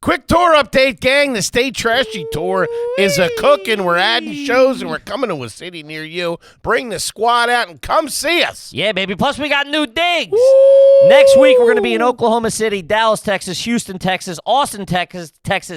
Quick tour update, gang. The Stay Trashy tour is a cooking. We're adding shows, and we're coming to a city near you. Bring the squad out and come see us. Yeah, baby. Plus, we got new digs. Woo! Next week, we're going to be in Oklahoma City, Dallas, Texas, Houston, Texas, Austin, Texas.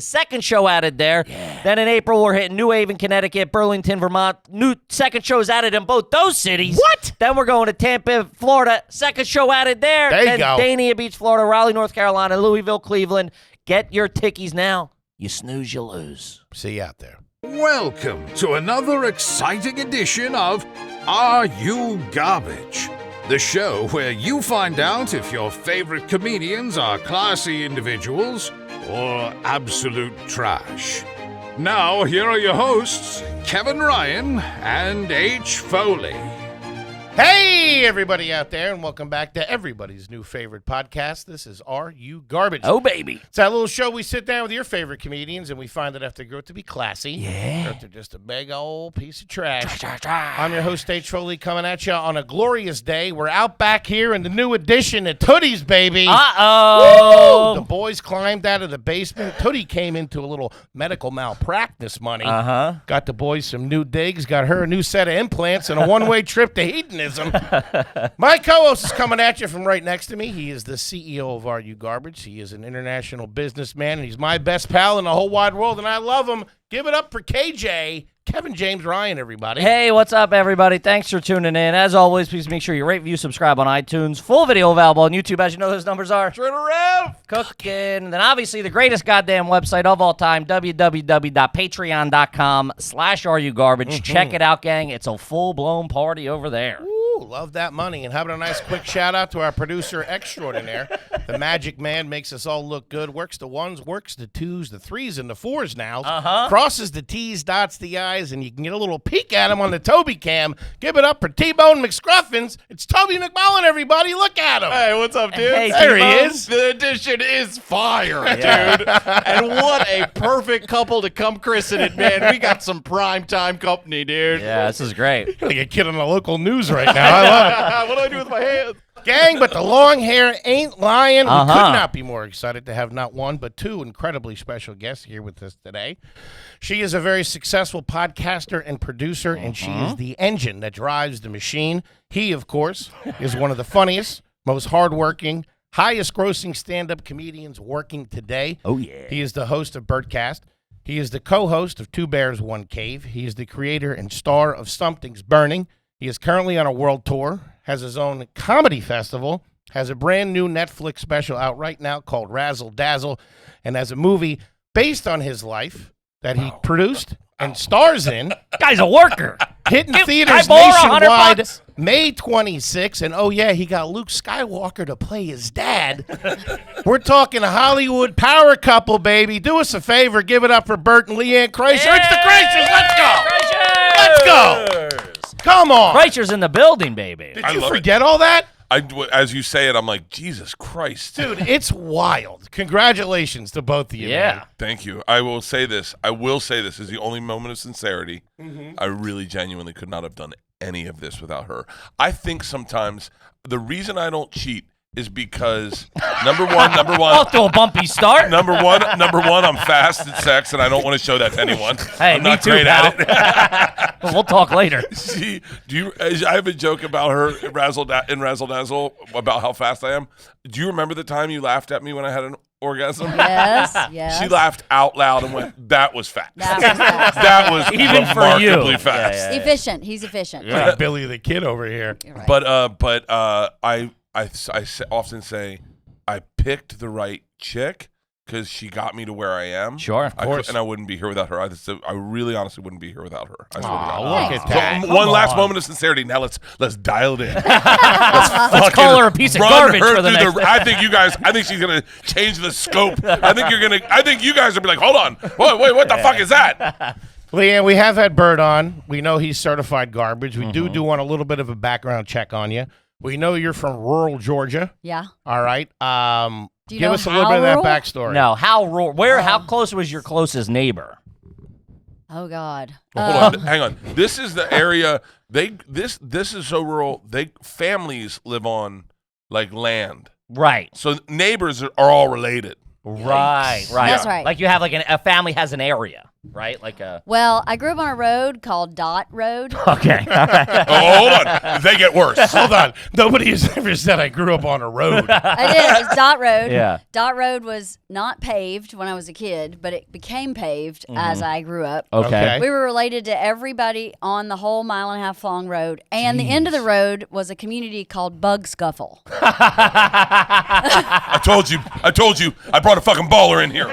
Second show added there. Yeah. Then in April, we're hitting New Haven, Connecticut, Burlington, Vermont. New second shows added in both those cities. What? Then we're going to Tampa, Florida. Second show added there. There you go. Dania Beach, Florida, Raleigh, North Carolina, Louisville, Cleveland. Get your tickies now. You snooze, you lose. See you out there. Welcome to another exciting edition of Are You Garbage? The show where you find out if your favorite comedians are classy individuals or absolute trash. Now, here are your hosts, Kevin Ryan and H. Foley. Hey, everybody out there, and welcome back to everybody's new favorite podcast. This is Are You Garbage? Oh, baby. It's that little show we sit down with your favorite comedians, and we find that if they grow to be classy, Yeah. or if they're just a big old piece of trash. I'm your host, H. Foley, coming at you on a glorious day. We're out back here in the new edition of Tootie's, baby. Uh-oh. Woo! The boys climbed out of the basement. Tootie came into a little medical malpractice money. Uh-huh. Got the boys some new digs, got her a new set of implants, and a one-way trip to hedonism. My co-host is coming at you from right next to me. He is the CEO of Are You Garbage. He is an international businessman, and he's my best pal in the whole wide world, and I love him. Give it up for KJ, Kevin James Ryan, everybody. Hey, what's up, everybody? Thanks for tuning in. As always, please make sure you rate, review, subscribe on iTunes. Full video available on YouTube. As you know, those numbers are Turn around. cooking. And then, obviously, the greatest goddamn website of all time, www.patreon.com/areyougarbage. Check it out, gang. It's a full-blown party over there. Ooh, love that money. And how about a nice quick shout-out to our producer extraordinaire. The magic man makes us all look good. Works the ones, works the twos, the threes, and the fours now. Crosses the T's, dots the I's, and you can get a little peek at him on the Toby cam. Give it up for T-Bone McScruffins. It's Toby McMullen, everybody. Look at him. Hey, what's up, dude? Hey, There he T-Bone. is. The edition is fire, dude. And what a perfect couple to come christen it, man. We got some prime-time company, dude. Yeah, this is great. Like a kid on the local news right now. I love it. What do I do with my hands? Gang, but the long hair ain't lying. We Uh-huh. could not be more excited to have not one, but two incredibly special guests here with us today. She is a very successful podcaster and producer, and she is the engine that drives the machine. He, of course, is one of the funniest, most hardworking, highest-grossing stand-up comedians working today. Oh, yeah. He is the host of Bertcast. He is the co-host of Two Bears, One Cave. He is the creator and star of Something's Burning. He is currently on a world tour, has his own comedy festival, has a brand new Netflix special out right now called RAZZLE, and has a movie based on his life that he produced and stars in. Guy's a worker. Hitting Can I theaters borrow $100? nationwide May 26th. And, oh, yeah, he got Luke Skywalker to play his dad. We're talking a Hollywood power couple, baby. Do us a favor. Give it up for Bert and Leanne Kreischer. It's the Kreischers. Let's go. Let's go. Come on. Kreischer's in the building, baby. Did you forget all that? As you say it, I'm like, Jesus Christ. Dude, it's wild. Congratulations to both of you. Yeah. man. Thank you. I will say this is the only moment of sincerity. I really genuinely could not have done any of this without her. I think sometimes the reason I don't cheat is because number one, Off to a bumpy start. number one, I'm fast at sex, and I don't want to show that to anyone. Hey, I'm me not too, great pal. at it. We'll talk later. See, I have a joke about her in Razzle Dazzle about how fast I am. Do you remember the time you laughed at me when I had an orgasm? Yes, yes. She laughed out loud and went, "That was fast. That was fast. That was Even for you. remarkably fast." Yeah, yeah. Efficient. He's efficient. Like Billy the Kid over here. You're right. But I often say I picked the right chick because she got me to where I am. Sure, of course. And I wouldn't be here without her. I really honestly wouldn't be here without her. I swear to God. Look at that. So, one last moment of sincerity. Now let's dial it in. Let's call her a piece of garbage for the next. I think she's gonna change the scope. I think you guys will be like, hold on, wait, what the fuck is that? Leanne, we have had Bert on. We know he's certified garbage. We do want a little bit of a background check on you. We know you're from rural Georgia. Yeah. All right. Do you Give know us a little bit of how that backstory. No, how close was your closest neighbor? Oh God. Hold on, hang on. This is the area. This is so rural. Families live on like land. Right. So neighbors are all related. Right. That's right. Like you have like a family has an area, right? Like a. Well, I grew up on a road called Dot Road. Okay. All right. Oh, hold on. They get worse. Hold on. Nobody has ever said I grew up on a road. I did. It was Dot Road. Yeah. Dot Road was not paved when I was a kid, but it became paved as I grew up. Okay. We were related to everybody on the whole 1.5 mile long road. And the end of the road was a community called Bug Scuffle. I told you. I brought a fucking baller in here.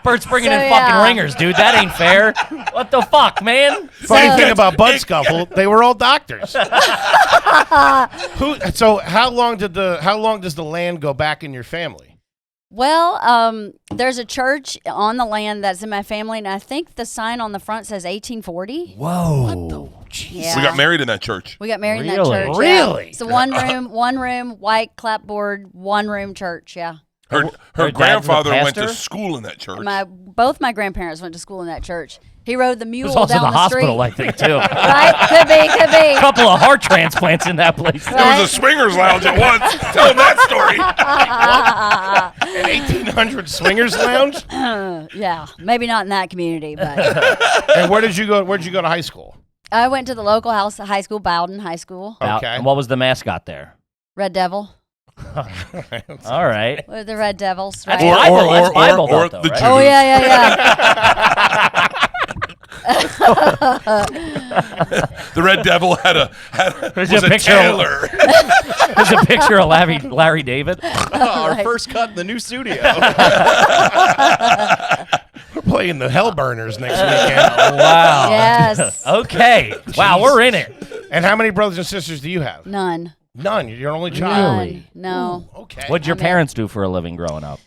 Bert's bringing So, in yeah. fucking ringers, dude. That ain't fair. What the fuck, man? Funny So- thing about Bud Scuffle, they were all doctors. So how long does the land go back in your family? Well, there's a church on the land that's in my family, and I think the sign on the front says 1840. Whoa. Yeah. We got married in that church. We got married in that Really? church. Really? Yeah. It's a one room, white clapboard, one room church. Yeah. Her Her dad's grandfather the went to pastor? school in that church. Both my grandparents went to school in that church. He rode the It mule was also down the hospital, I street. think, too. Right? Could be. A couple of heart transplants in that place. There was a swingers lounge at once. Tell him that story. An 1800 swingers lounge? Yeah, maybe not in that community, but And where'd you go to high school? I went to the local high school, Bowden High School. Okay. And what was the mascot there? Red Devil. All right. We're the Red Devils, That's right? Bible. That's Bible or Belt, though, the right? Jews. Oh yeah. The Red Devil There's was a a picture of- tailor. There's a picture of Larry David. Our first cut in the new studio. We're playing the Hellburners next weekend. Wow. Yes. Okay. Wow, we're in it. And how many brothers and sisters do you have? None. None. You're your only child. None. No. Okay. What'd your I'm in. parents do for a living growing up?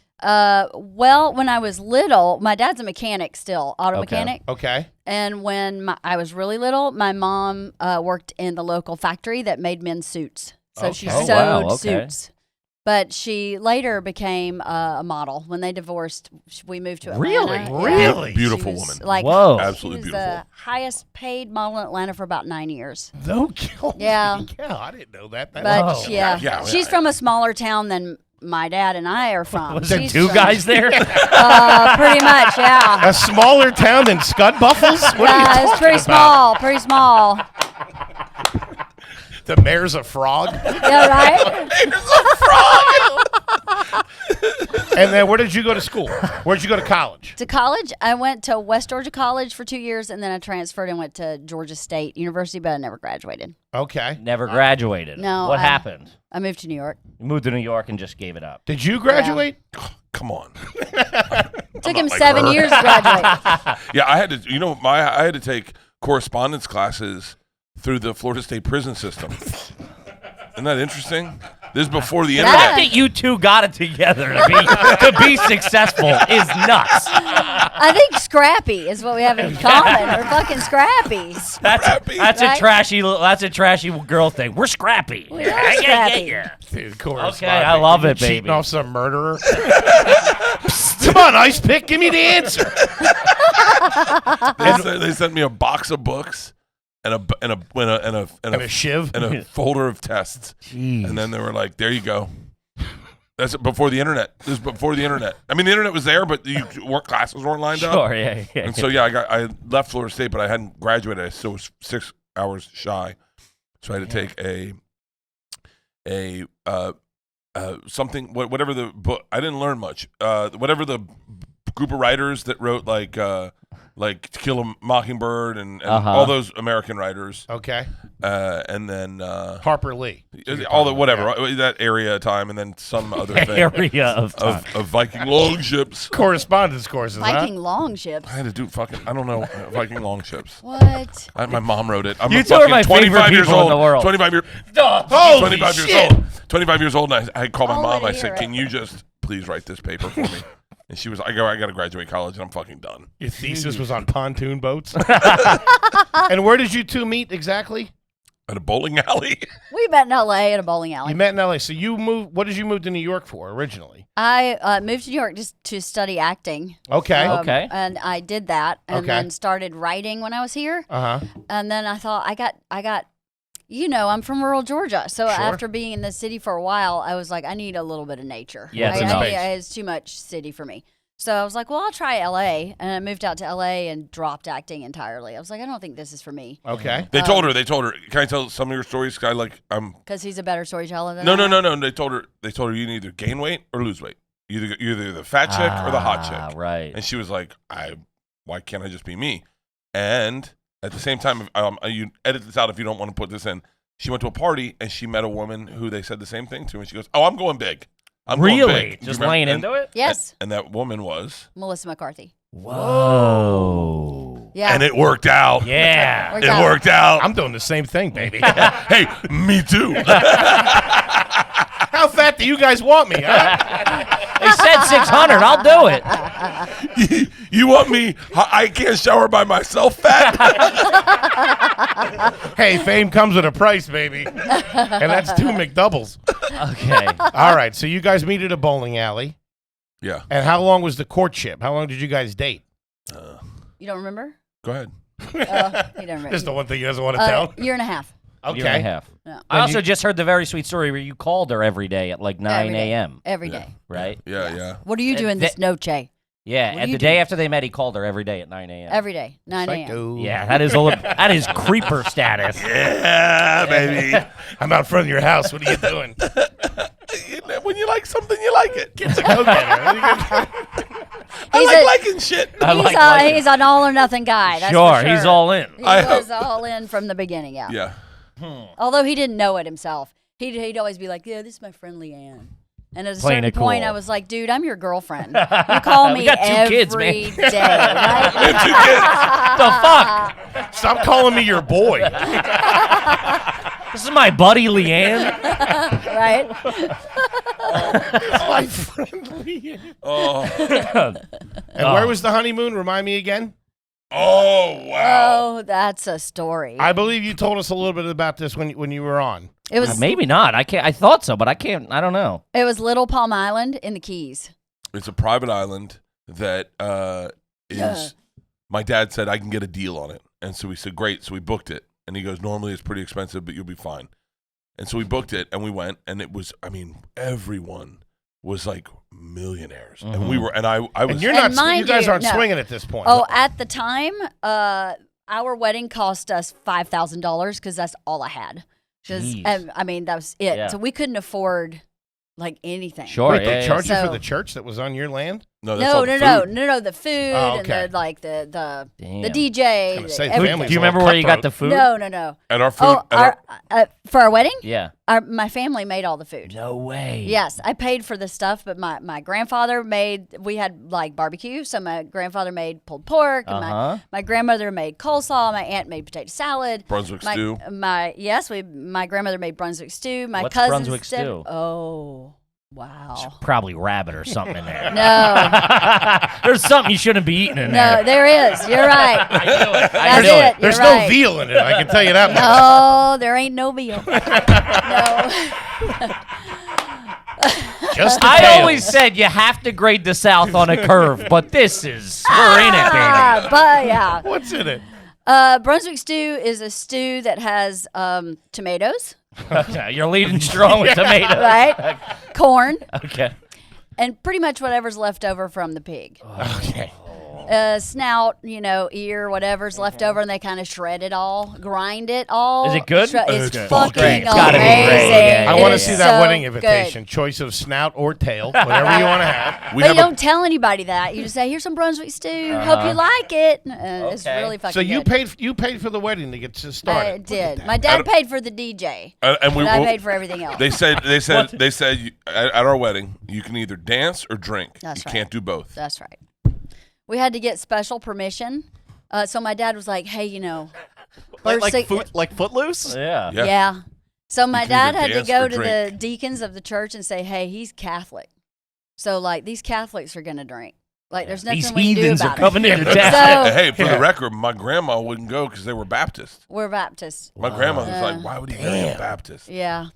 Well, when I was little, my dad's a mechanic still, auto Okay. mechanic. Okay. And when I was really little, my mom worked in the local factory that made men's suits. So she Okay. sewed Oh, wow, okay. suits. But she later became a model. When they divorced, we moved to Atlanta. Really? Yeah. Really? Beautiful She was, woman. Like, Whoa. Absolutely she was beautiful. the highest paid model in Atlanta for about 9 years. No kill. Yeah. Yeah, I didn't know that. But Whoa. yeah, Yeah, she's from a smaller town than my dad and I are from. Was there She's two from- guys there? Pretty much, yeah. A smaller town than Scud Buffles? What are you Yeah, talking it's pretty about? small, pretty small. The mayor's a frog. Yeah, right? And then where did you go to school? Where'd you go to college? To college, I went to West Georgia College for 2 years, and then I transferred and went to Georgia State University, but I never graduated. Okay. Never graduated. No, What I- happened? I moved to New York. You moved to New York and just gave it up. Did you graduate? Come on. Took him like 7 her. years to graduate. Yeah, I had to. I had to take correspondence classes through the Florida State prison system. Isn't that interesting? This is before the The internet. fact that you two got it together to be successful is nuts. I think scrappy is what we have in common. We're fucking scrappy. That's Right? a trashy girl thing. We're scrappy. We are scrappy. Dude, Okay, I love it, Cheating baby. off some murderer. Come on, Ice Pick, give me the answer. They sent me a box of books and And a shiv. and a folder of tests. And then they were like, "There you go." That's before the internet. This is before the internet. I mean, the internet was there, but classes weren't lined up. Sure, yeah. And so yeah, I left Florida State, but I hadn't graduated. I still was 6 hours shy, so I had to take something, whatever the book. I didn't learn much. Whatever the group of writers that wrote like To Kill a Mockingbird and all those American writers, Okay. and then Harper Lee. all the whatever that area of time, and then some other thing area of time. of Viking longships. Correspondence courses, Viking longships. I had to do I don't know, Viking longships. What? My mom wrote it. I'm You a two are fucking my 25 favorite years people in old. the world. 25 years. Holy 25 shit. years old. 25 years old, and I called my Oh, mom. I I hear said, it. "Can you just please write this paper for me?" And she was, "I got to graduate college, and I'm fucking done." Your thesis was on pontoon boats. And where did you two meet exactly? At a bowling alley. We met in L.A. at a bowling alley. You met in LA. So you moved. What did you move to New York for originally? I moved to New York just to study acting. Okay. Okay. And I did that, and Okay. then started writing when I was here. Uh huh. And then I thought I got, I'm from rural Georgia. So Sure. after being in the city for a while, I was like, I need a little bit of nature. Yeah, it's it's too much city for me. So I was like, well, I'll try LA. And I moved out to LA and dropped acting entirely. I was like, I don't think this is for me. Okay. They told her. Can I tell some of your stories? Because he's a better storyteller than No. I am. They told her you can either gain weight or lose weight. You're either the fat chick or the hot chick. Right. And she was like, why can't I just be me? And at the same time, you edit this out if you don't want to put this in. She went to a party and she met a woman who they said the same thing to, and she goes, "Oh, I'm going big. I'm going Really? big." Just laying into it? Yes. And that woman was, Melissa McCarthy. Whoa. Yeah. and it worked out. Yeah. Worked It out. worked out. I'm doing the same thing, baby. Hey, me too. How fat do you guys want me, huh? They said 600. I'll do it. You want me? I can't shower by myself, fat. Hey, fame comes with a price, baby. And that's 2 McDoubles. Okay. All right, so you guys meet at a bowling alley. Yeah. And how long was the courtship? How long did you guys date? You don't remember? Go ahead. You don't remember. This is the one thing he doesn't want to tell. Year and a half. Okay. Year and a half. Yeah. I also just heard the very sweet story where you called her every day at like 9 Every day. a.m. Every day. Right? Yeah, Yes. yeah. What are you doing this noche? Yeah. What do And you the day do? after they met, he called her every day at 9 a.m. Every day. 9 a.m. Psycho. Yeah, that is creeper status. Yeah, baby. I'm out front of your house. What are you doing? When you like something, you like it. It's a go-getter. I like liking shit. He's an all or nothing guy. That's Sure, for sure. he's all in. He was all in from the beginning, yeah. Yeah. Although he didn't know it himself. He'd always be like, yeah, this is my friend LeeAnn. And at a Playing certain it point, cool. I was like, dude, I'm your girlfriend. You call me We got 2 every kids, man. day, right? The fuck? Stop calling me your boy. This is my buddy Leanne. Right? My friendly. Oh. And where was the honeymoon? Remind me again. Oh, wow. Oh, that's a story. I believe you told us a little bit about this when you were on. It was Maybe not. I can't. I thought so, but I can't. I don't know. It was Little Palm Island in the Keys. It's a private island that is. My dad said I can get a deal on it, and so we said great. So we booked it, and he goes, normally it's pretty expensive, but you'll be fine. And so we booked it, and we went, and it was. I mean, everyone was like millionaires, and we were, and I was. And you're And not. mind You guys you, aren't no. swinging at this point. Oh, at the time, our wedding cost us $5,000 because that's all I had. Jeez. I mean, that was it. Yeah. So we couldn't afford like anything. Sure. Wait, yeah, they charged you for So- the church that was on your land? No, that's all No, the food. no. The food Oh, okay. and the Damn. DJ. Gonna say everything. family's Do you a little remember where you got the cutthroat. food? No. And our food. Oh, for our wedding, Yeah. my family made all the food. No way. Yes, I paid for the stuff, but my grandfather we had like barbecue, so my grandfather made pulled pork, and my grandmother made coleslaw, my aunt made potato salad. Brunswick stew. My grandmother made Brunswick stew. My What's cousin Brunswick stew? Oh, wow. Probably rabbit or something in there. No, There's something you shouldn't be eating in no, there. there is. You're right. I knew it. That's knew it. There's You're no right. veal in it. I can tell you that much. No, there ain't no veal. No. Just the I tail. always said you have to grade the South on a curve, but we're in it, baby. But yeah. What's in it? Brunswick stew is a stew that has tomatoes, You're leading strong with tomatoes. right? Corn, Okay. and pretty much whatever's left over from the pig. Okay. Snout, ear, whatever's left over, and they kind of shred it all, grind it all. Is it good? It's good. fucking Great. It's gotta be amazing. great. Yeah, I It want to is see that so wedding good. invitation. Choice of snout or tail, whatever you want to have. We But have you don't tell anybody that. You just say, "Here's some Brunswick stew. Hope you like it." It's Okay. really fucking So you good. paid for the wedding to get I started. did. My dad paid for the DJ, and we and I paid for everything else. They said at our wedding you can either dance or drink. That's you right. can't do both. That's right. We had to get special permission. So my dad was like, "Hey, Like Footloose? Yeah. yeah." So my can dad either had to dance go or to drink. the deacons of the church and say, "Hey, he's Catholic, so like these Catholics are gonna drink. Like there's nothing These we can do heathens are about coming it." into town. So Hey, for the record, my grandma wouldn't go because they were Baptist. we're Baptist. My grandma was like, "Why would he marry a Baptist?" Yeah,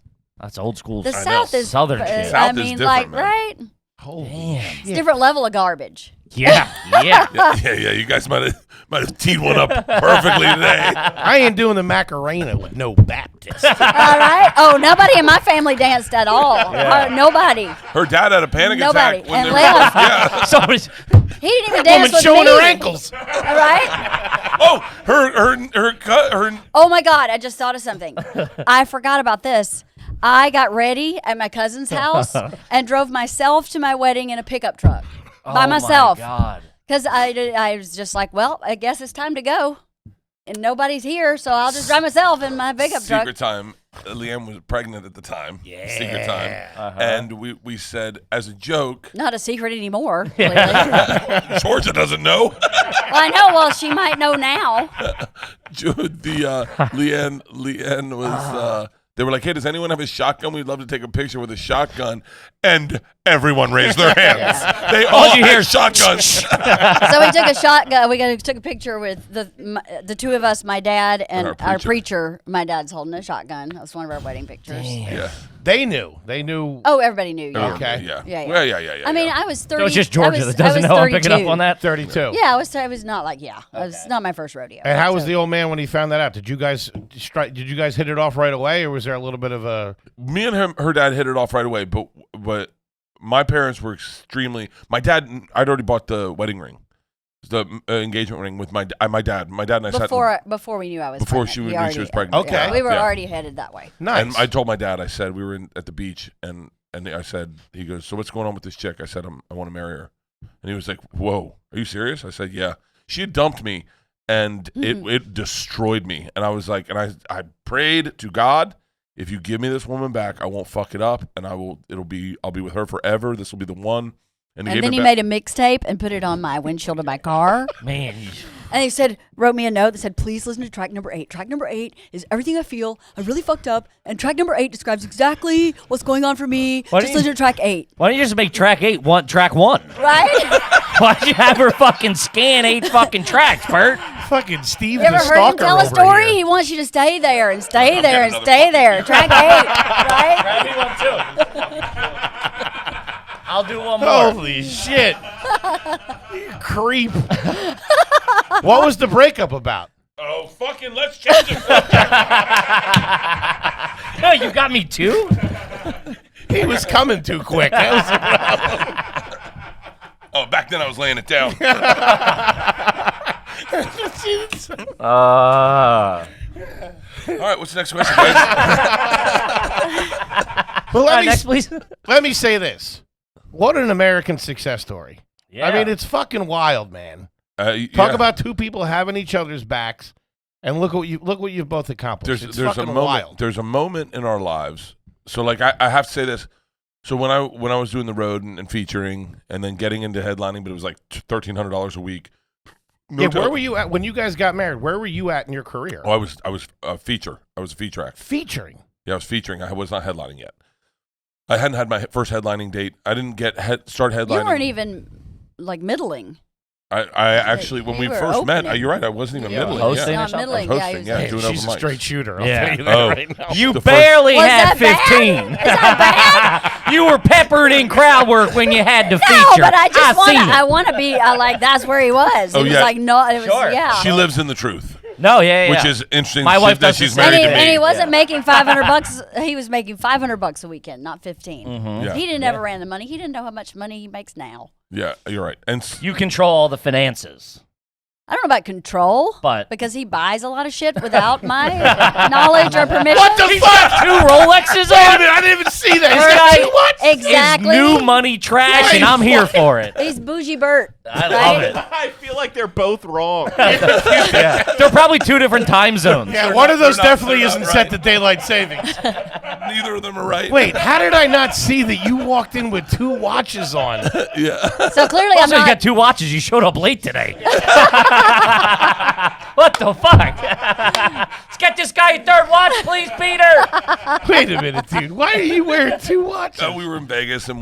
That's old school. the know. South is Southern shit. South I is mean, different, like man. right, Holy Damn. it's a different level of garbage. Yeah. Yeah. You guys might have teed one up perfectly today. I ain't doing the Macarena with no Baptist. All right. Oh, nobody in my family danced at all. Nobody. Her dad had a panic Nobody. attack when And they were. left. Yeah. Somebody's. He didn't even Woman dance with showing me. her ankles. All right. Oh, her. Oh my God! I just thought of something. I forgot about this. I got ready at my cousin's house and drove myself to my wedding in a pickup truck by myself. Oh my God. Because I was just like, well, I guess it's time to go. And nobody's here, so I'll just drive myself in my pickup truck. Secret time. Leanne was pregnant at the time. Yeah. Secret time. And we said, as a joke. Not a secret anymore, clearly. Georgia doesn't know. Well, I know. Well, she might know now. Leanne was. They were like, hey, does anyone have a shotgun? We'd love to take a picture with a shotgun. And everyone raised their hands. They all had shotguns. So we took a shotgun. We took a picture with the two of us, my dad and our preacher. My dad's holding a shotgun. That's one of our wedding pictures. Yeah. They knew. Oh, everybody knew. Yeah. Okay. Yeah. Well, yeah. I mean, I was 30. So it's just Georgia that doesn't I was know I'm picking up 32. on that. 32. Yeah, I was not like it was not my first rodeo. And how was the old man when he found that out? Did you guys hit it off right away, or was there a little bit of a? Me and her dad hit it off right away, but my parents were extremely. My dad, I'd already bought the wedding ring, the engagement ring with my dad. My dad and I before we knew I was before pregnant. she was pregnant. Okay. Yeah, we were Yeah. already headed that way. Nice. And I told my dad, I said, we were at the beach, and I said, he goes, so what's going on with this chick? I said, I want to marry her. And he was like, whoa, are you serious? I said, yeah. She had dumped me, and it destroyed me. And I was like, and I prayed to God, if you give me this woman back, I won't fuck it up, and I'll be with her forever. This will be the one. And then he made a mixtape and put it on my windshield of my car. Man. And he wrote me a note that said, please listen to track number 8. Track number 8 is everything I feel. I really fucked up. And track number 8 describes exactly what's going on for me. Just listen to track 8. Why don't you just make track 8 track 1? Right? Why'd you have her fucking scan 8 fucking tracks, Bert? Fucking Steve You ever the heard him stalker tell a over story? here. He wants you to stay there and stay there and stay there. Track 8, right? Grab me one too. I'll do one more. Holy shit! You creep. What was the breakup about? Oh, fucking let's change the subject. No, you got me too? He was coming too quick. Oh, back then I was laying it down. All right, what's the next question, guys? Well, Next, please. let me say this. What an American success story. Yeah. I mean, it's fucking wild, man. Talk about two people having each other's backs, and look what you've both accomplished. It's there's a fucking moment. wild. There's a moment in our lives. So, like, I have to say this. So when I was doing the road and featuring, and then getting into headlining, but it was like $1,300 a week. Where were you at when you guys got married? Where were you at in your career? Oh, I was a feature. I was a feature act. Featuring. Yeah, I was featuring. I was not headlining yet. I hadn't had my first headlining date. I didn't start headlining. You weren't even like middling. I actually, when we were first met, opening. you're right. I wasn't even middling. hosting yeah. or Not something? middling. I was Yeah, hosting, he yeah, was- doing She's a open mics. straight shooter. I'll Yeah. tell you that Oh. right now. You The first- barely Was had that bad? 15. Is that bad? You were peppered in crowd work when you had to No, feature. but I just seen it. I want to be like that's where he was. Oh, It was yeah. like no, it was Sure. yeah. She lives in the truth, No, yeah. which is interesting. My wife that does the she's same. married and to he, me. and he wasn't making $500. He was making $500 a weekend, not 15. Yeah. He didn't ever ran the money. He didn't know how much money he makes now. Yeah, you're right. And You control all the finances. I don't know about control, But- because he buys a lot of shit without my knowledge or permission. What the fuck? 2 Rolexes Wait a on. minute, I didn't even see that. He's Heard got I- 2 what? Exactly. Is new money trash, and I'm here for it. He's bougie Bert. I love it. I feel like they're both wrong. Yeah. They're probably 2 different time zones. Yeah, one of those they're not- definitely they're not isn't right. set to daylight savings. neither of them are right. Wait, how did I not see that you walked in with 2 watches on? Yeah. So clearly I'm Also, you not. got 2 watches. You showed up late today. What the fuck? Let's get this guy a 3rd watch, please, Peter. Wait a minute, dude. Why are you wearing 2 watches? We were in Vegas and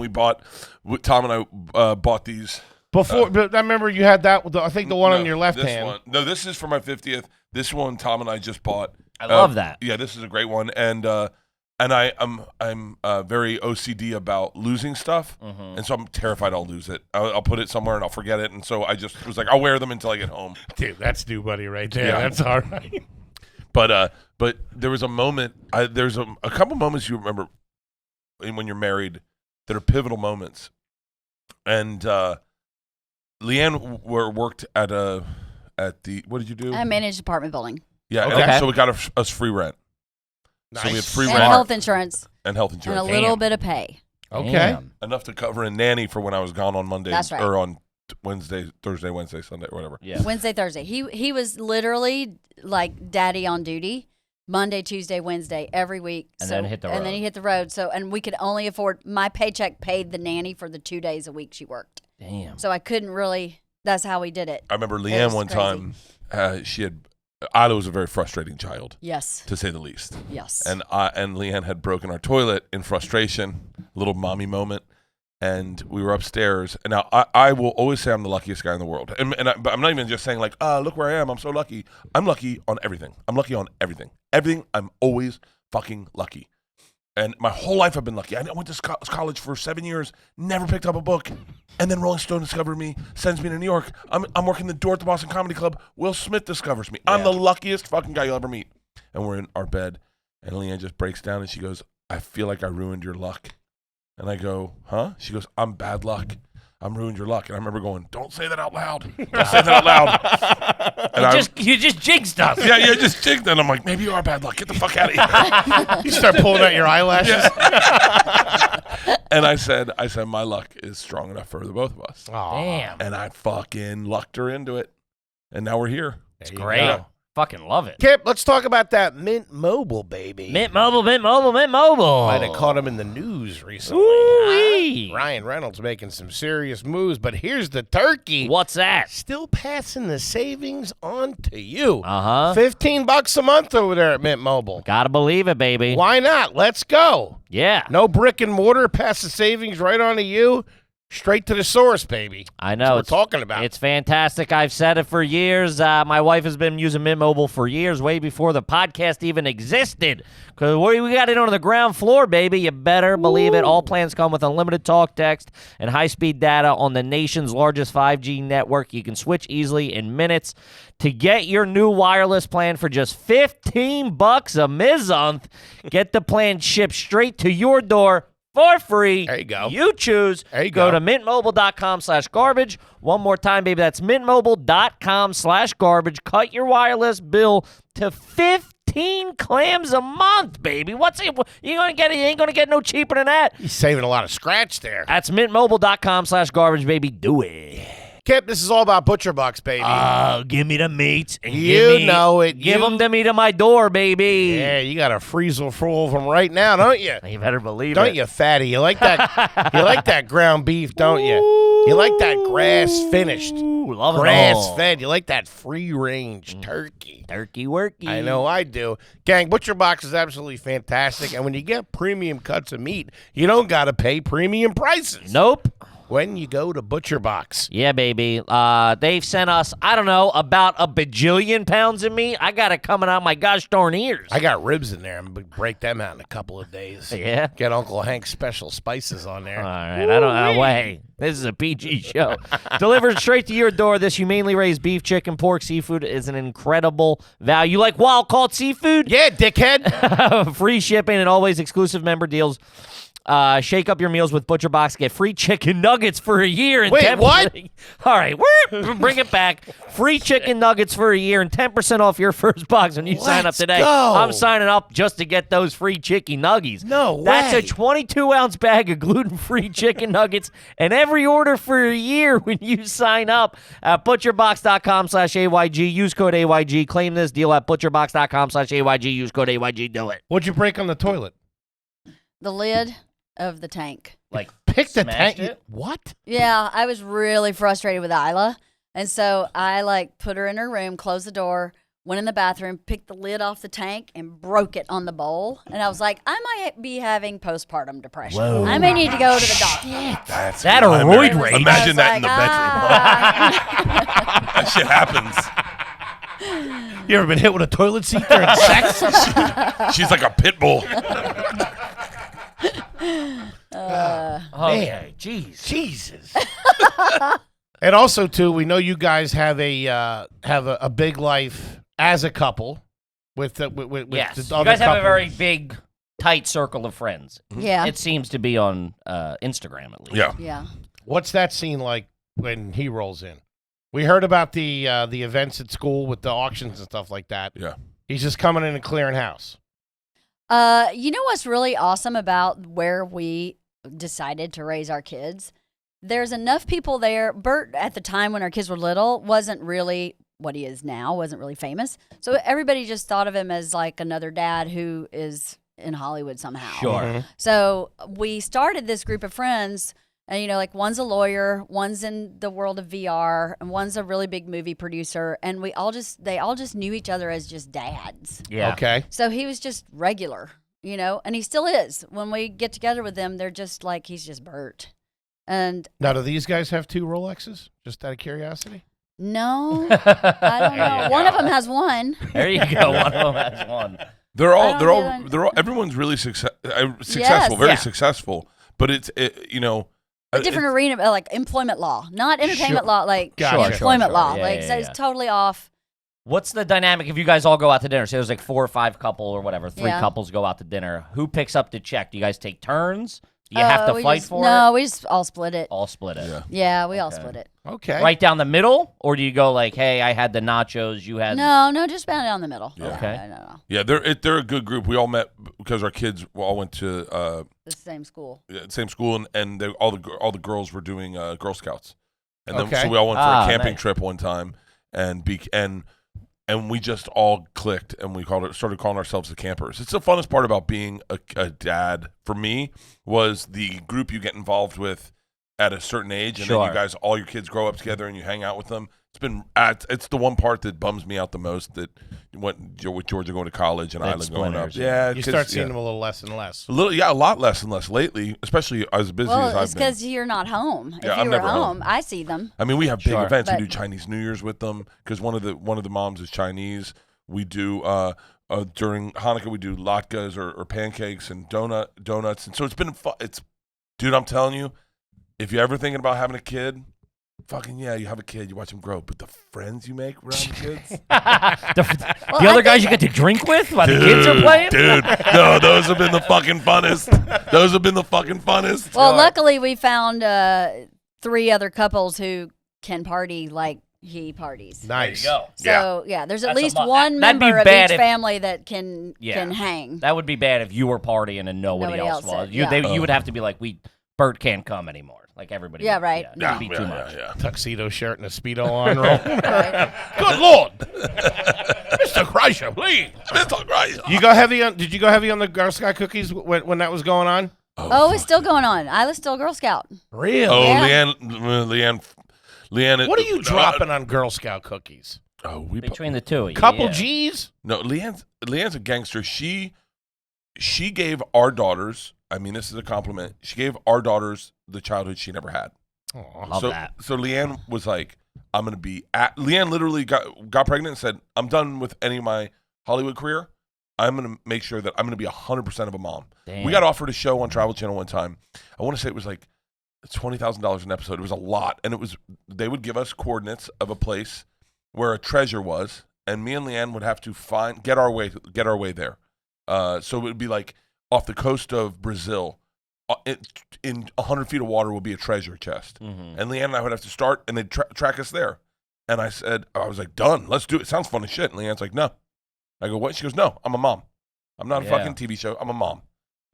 Tom and I bought these. Before, but I remember you had that. I think the one on your left this hand. One. No, this is for my 50th. This one Tom and I just bought. I love that. Yeah, this is a great one. And and I'm very OCD about losing stuff, and so I'm terrified I'll lose it. I'll put it somewhere and I'll forget it, and so I just was like, I'll wear them until I get home. Dude, that's new buddy right there. Yeah. That's all right. But there was a moment. There's a couple moments you remember when you're married that are pivotal moments, and Leanne worked at the what did you do? I managed apartment building. Yeah, Okay. and so we got us free rent. Nice. So we had free And rent health insurance. and health And insurance. a little bit of pay. Okay. Damn. Enough to cover a nanny for when I was gone on Monday That's right. or on Thursday, Wednesday, Sunday, or whatever. Yeah. Wednesday, Thursday. He was literally like daddy on duty. Monday, Tuesday, Wednesday, every week. And then hit the And then road. he hit the road. So, and we could only afford, my paycheck paid the nanny for the 2 days a week she worked. Damn. So I couldn't really, that's how we did it. I remember It Leanne was one crazy. time. Isla was a very frustrating child, Yes. to say the least. Yes. And Leanne had broken our toilet in frustration, a little mommy moment, and we were upstairs. And now I will always say I'm the luckiest guy in the world, but I'm not even just saying like, look where I am, I'm so lucky. I'm lucky on everything. I'm lucky on everything. Everything, I'm always fucking lucky. And my whole life I've been lucky. I went to college for 7 years, never picked up a book, and then Rolling Stone discovered me, sends me to New York. I'm working the door at the Boston Comedy Club. Will Smith discovers me. I'm the luckiest fucking guy you'll ever meet. And we're in our bed, and Leanne just breaks down, and she goes, I feel like I ruined your luck. And I go, huh? She goes, I'm bad luck. I'm ruined your luck. And I remember going, don't say that out loud. Don't say that out loud. And You just jinxed us. yeah, just jinxed. And I'm like, maybe you are bad luck. Get the fuck out of here. You start pulling out your eyelashes. And I said, my luck is strong enough for the both of us. Damn. And I fucking lucked her into it. And now we're here. It's Great. Fucking love it. Kip, let's talk about that Mint Mobile, baby. Mint Mobile, Mint Mobile, Mint Mobile. Might have caught him in the news recently. Ooh-wee. Ryan Reynolds making some serious moves, but here's the turkey. What's that? Still passing the savings on to you. Uh-huh. $15 a month over there at Mint Mobile. Gotta believe it, baby. Why not? Let's go. Yeah. No brick and mortar, pass the savings right on to you. Straight to the source, baby. I know. That's what we're talking about. It's fantastic. I've said it for years. My wife has been using Mint Mobile for years, way before the podcast even existed. Because we got it on the ground floor, baby. You better believe it. All plans come with unlimited talk, text, and high-speed data on the nation's largest 5G network. You can switch easily in minutes. To get your new wireless plan for just $15 a month, get the plan shipped straight to your door for free. There you go. You choose. There you go go. to mintmobile.com/garbage. One more time, baby. That's mintmobile.com/garbage. Cut your wireless bill to 15 clams a month, baby. What's it? You ain't gonna get no cheaper than that. He's saving a lot of scratch there. That's mintmobile.com/garbage, baby. Do it. Kip, this is all about ButcherBox, baby. Oh, give me the meats and You know it. Give You- them to me to my door, baby. Yeah, you got a freezer full of them right now, don't you? You better believe Don't it. you, fatty? You like that? You like that ground beef, don't you? You like that grass finished, Ooh, love it grass all. fed. You like that free range turkey. Turkey worky. I know I do. Gang, ButcherBox is absolutely fantastic, and when you get premium cuts of meat, you don't got to pay premium prices. Nope. When you go to ButcherBox. Yeah, baby. They've sent us, I don't know, about a bajillion pounds of meat. I got it coming out my gosh darn ears. I got ribs in there. I'm going to break them out in a couple of days. Yeah? Get Uncle Hank's special spices on there. All right, I don't know. Wait, this is a PG show. Delivered straight to your door. This humanely raised beef, chicken, pork, seafood is an incredible value. You like wild-caught seafood? Yeah, dickhead. Free shipping and always exclusive member deals. Shake up your meals with ButcherBox. Get free chicken nuggets for a year. And Wait, 10%. what? All right, bring it back. Free chicken nuggets for a year and 10% off your first box when you sign up Let's today. go. I'm signing up just to get those free chicken nuggies. No That's way. a 22-ounce bag of gluten-free chicken nuggets, and every order for a year when you sign up at butcherbox.com/AYG. Use code AYG. Claim this deal at butcherbox.com/AYG. Use code AYG. Do it. What'd you break on the toilet? The lid of the tank. Like, Pick the smashed tank. it? What? Yeah, I was really frustrated with Isla. And so I put her in her room, closed the door, went in the bathroom, picked the lid off the tank, and broke it on the bowl. And I was like, I might be having postpartum depression. Whoa. I may need to go to the doctor. That's That or roid rage. Imagine that I in was the bedroom. That shit happens. You ever been hit with a toilet seat during sex? She's like a pit bull. Okay, jeez. Jesus. And also, too, we know you guys have a big life as a couple. With Yes, the you other guys have a couple. very big, tight circle of friends. Yeah. It seems to be on Instagram, at least. Yeah. Yeah. What's that scene like when he rolls in? We heard about the events at school with the auctions and stuff like that. Yeah. He's just coming in and clearing house. You know what's really awesome about where we decided to raise our kids? There's enough people there. Bert, at the time when our kids were little, wasn't really what he is now, wasn't really famous. So everybody just thought of him as like another dad who is in Hollywood somehow. Sure. So we started this group of friends, and like one's a lawyer, one's in the world of VR, and one's a really big movie producer, and they all just knew each other as just dads. Yeah. Okay. So he was just regular, and he still is. When we get together with them, they're just like he's just Bert. And Now, do these guys have 2 Rolexes? Just out of curiosity. no, I don't know. One of them has one. There you go. One of them has one. They're all, I they're don't all, even- they're all. Everyone's really successful, Yes. very Yeah. successful. But it's, A different arena, like employment law, not entertainment Sure. law, like Gotcha. employment Sure. law. Yeah, like yeah, so yeah. it's totally off. What's the dynamic if you guys all go out to dinner? Say there's like 4 or 5 couple or whatever, 3 Yeah. couples go out to dinner. Who picks up the check? Do you guys take turns? Do you have to We fight just- for No, it? we just all split it. All split it. Yeah. Yeah, we all Okay. split it. Okay. Right down the middle? Or do you go like, hey, I had the nachos, you had... No, just about down the middle. Yeah. Okay. No. Yeah, they're a good group. We all met because our kids all went to The same school. same school, and they, all the girls were doing Girl Scouts, and then Okay. so we all went for a camping nice. trip one time, and we just all clicked, and we started calling ourselves the Campers. It's the funnest part about being a dad for me was the group you get involved with at a certain age, and then Sure. you guys, all your kids grow up together, and you hang out with them. It's the one part that bums me out the most, that with Georgia going to college and Big Isla going up. splinters. Yeah, You 'cause- start seeing yeah. them a little less and less. A lot less and less lately, especially as busy as Well, I've it's been. because you're not home. Yeah, If I'm you were never home. home, I see them. I mean, we have big Sure. events. But- We do Chinese New Year's with them because one of the moms is Chinese. We do during Hanukkah we do latkes or pancakes and donuts, and so it's been fun. Dude, I'm telling you, if you're ever thinking about having a kid, fucking yeah, you have a kid, you watch them grow, but the friends you make around the kids, the other guys you get to drink with while the kids are playing? dude, no, those have been the fucking funnest. Those have been the fucking funnest. Well, luckily we found 3 other couples who can party like he parties. Nice. There you go. So yeah, there's at That's a least mu- one that'd be member of bad each if- family that can Yeah. hang. That would be bad if you were partying and nobody else was. did, yeah. You would have to be like, Bert can't come anymore. Like everybody. Yeah, would- right. Yeah, Yeah. it'd be too much. Yeah. Tuxedo shirt and a Speedo on. Roll. Right. Good Lord. Mr. Kreischer, please. Mr. Christ. Did you go heavy on the Girl Scout cookies when that was going on? Oh, it's still going on. Isla's still Girl Scout. Really? Oh, Yeah. Leanne. What are you dropping on Girl Scout cookies? Oh, Between the two of you. Couple yeah. G's? No, Leanne's a gangster. She gave our daughters. I mean, this is a compliment. She gave our daughters the childhood she never had. Aw. Love so, that. So Leanne was like, "I'm gonna be." Leanne literally got pregnant and said, "I'm done with any of my Hollywood career. I'm gonna make sure that I'm gonna be 100% of a mom." Damn. We got offered a show on Travel Channel one time. I want to say it was like $20,000 an episode. It was a lot, and they would give us coordinates of a place where a treasure was, and me and Leanne would have to get our way there. So it would be like off the coast of Brazil, in 100 feet of water would be a treasure chest, Mhm. and Leanne and I would have to start, and they'd track us there. And I was like, done. Let's do it. Sounds fun as shit. And Leanne's like, no. I go, what? She goes, no. I'm a mom. I'm not a Yeah. fucking TV show. I'm a mom.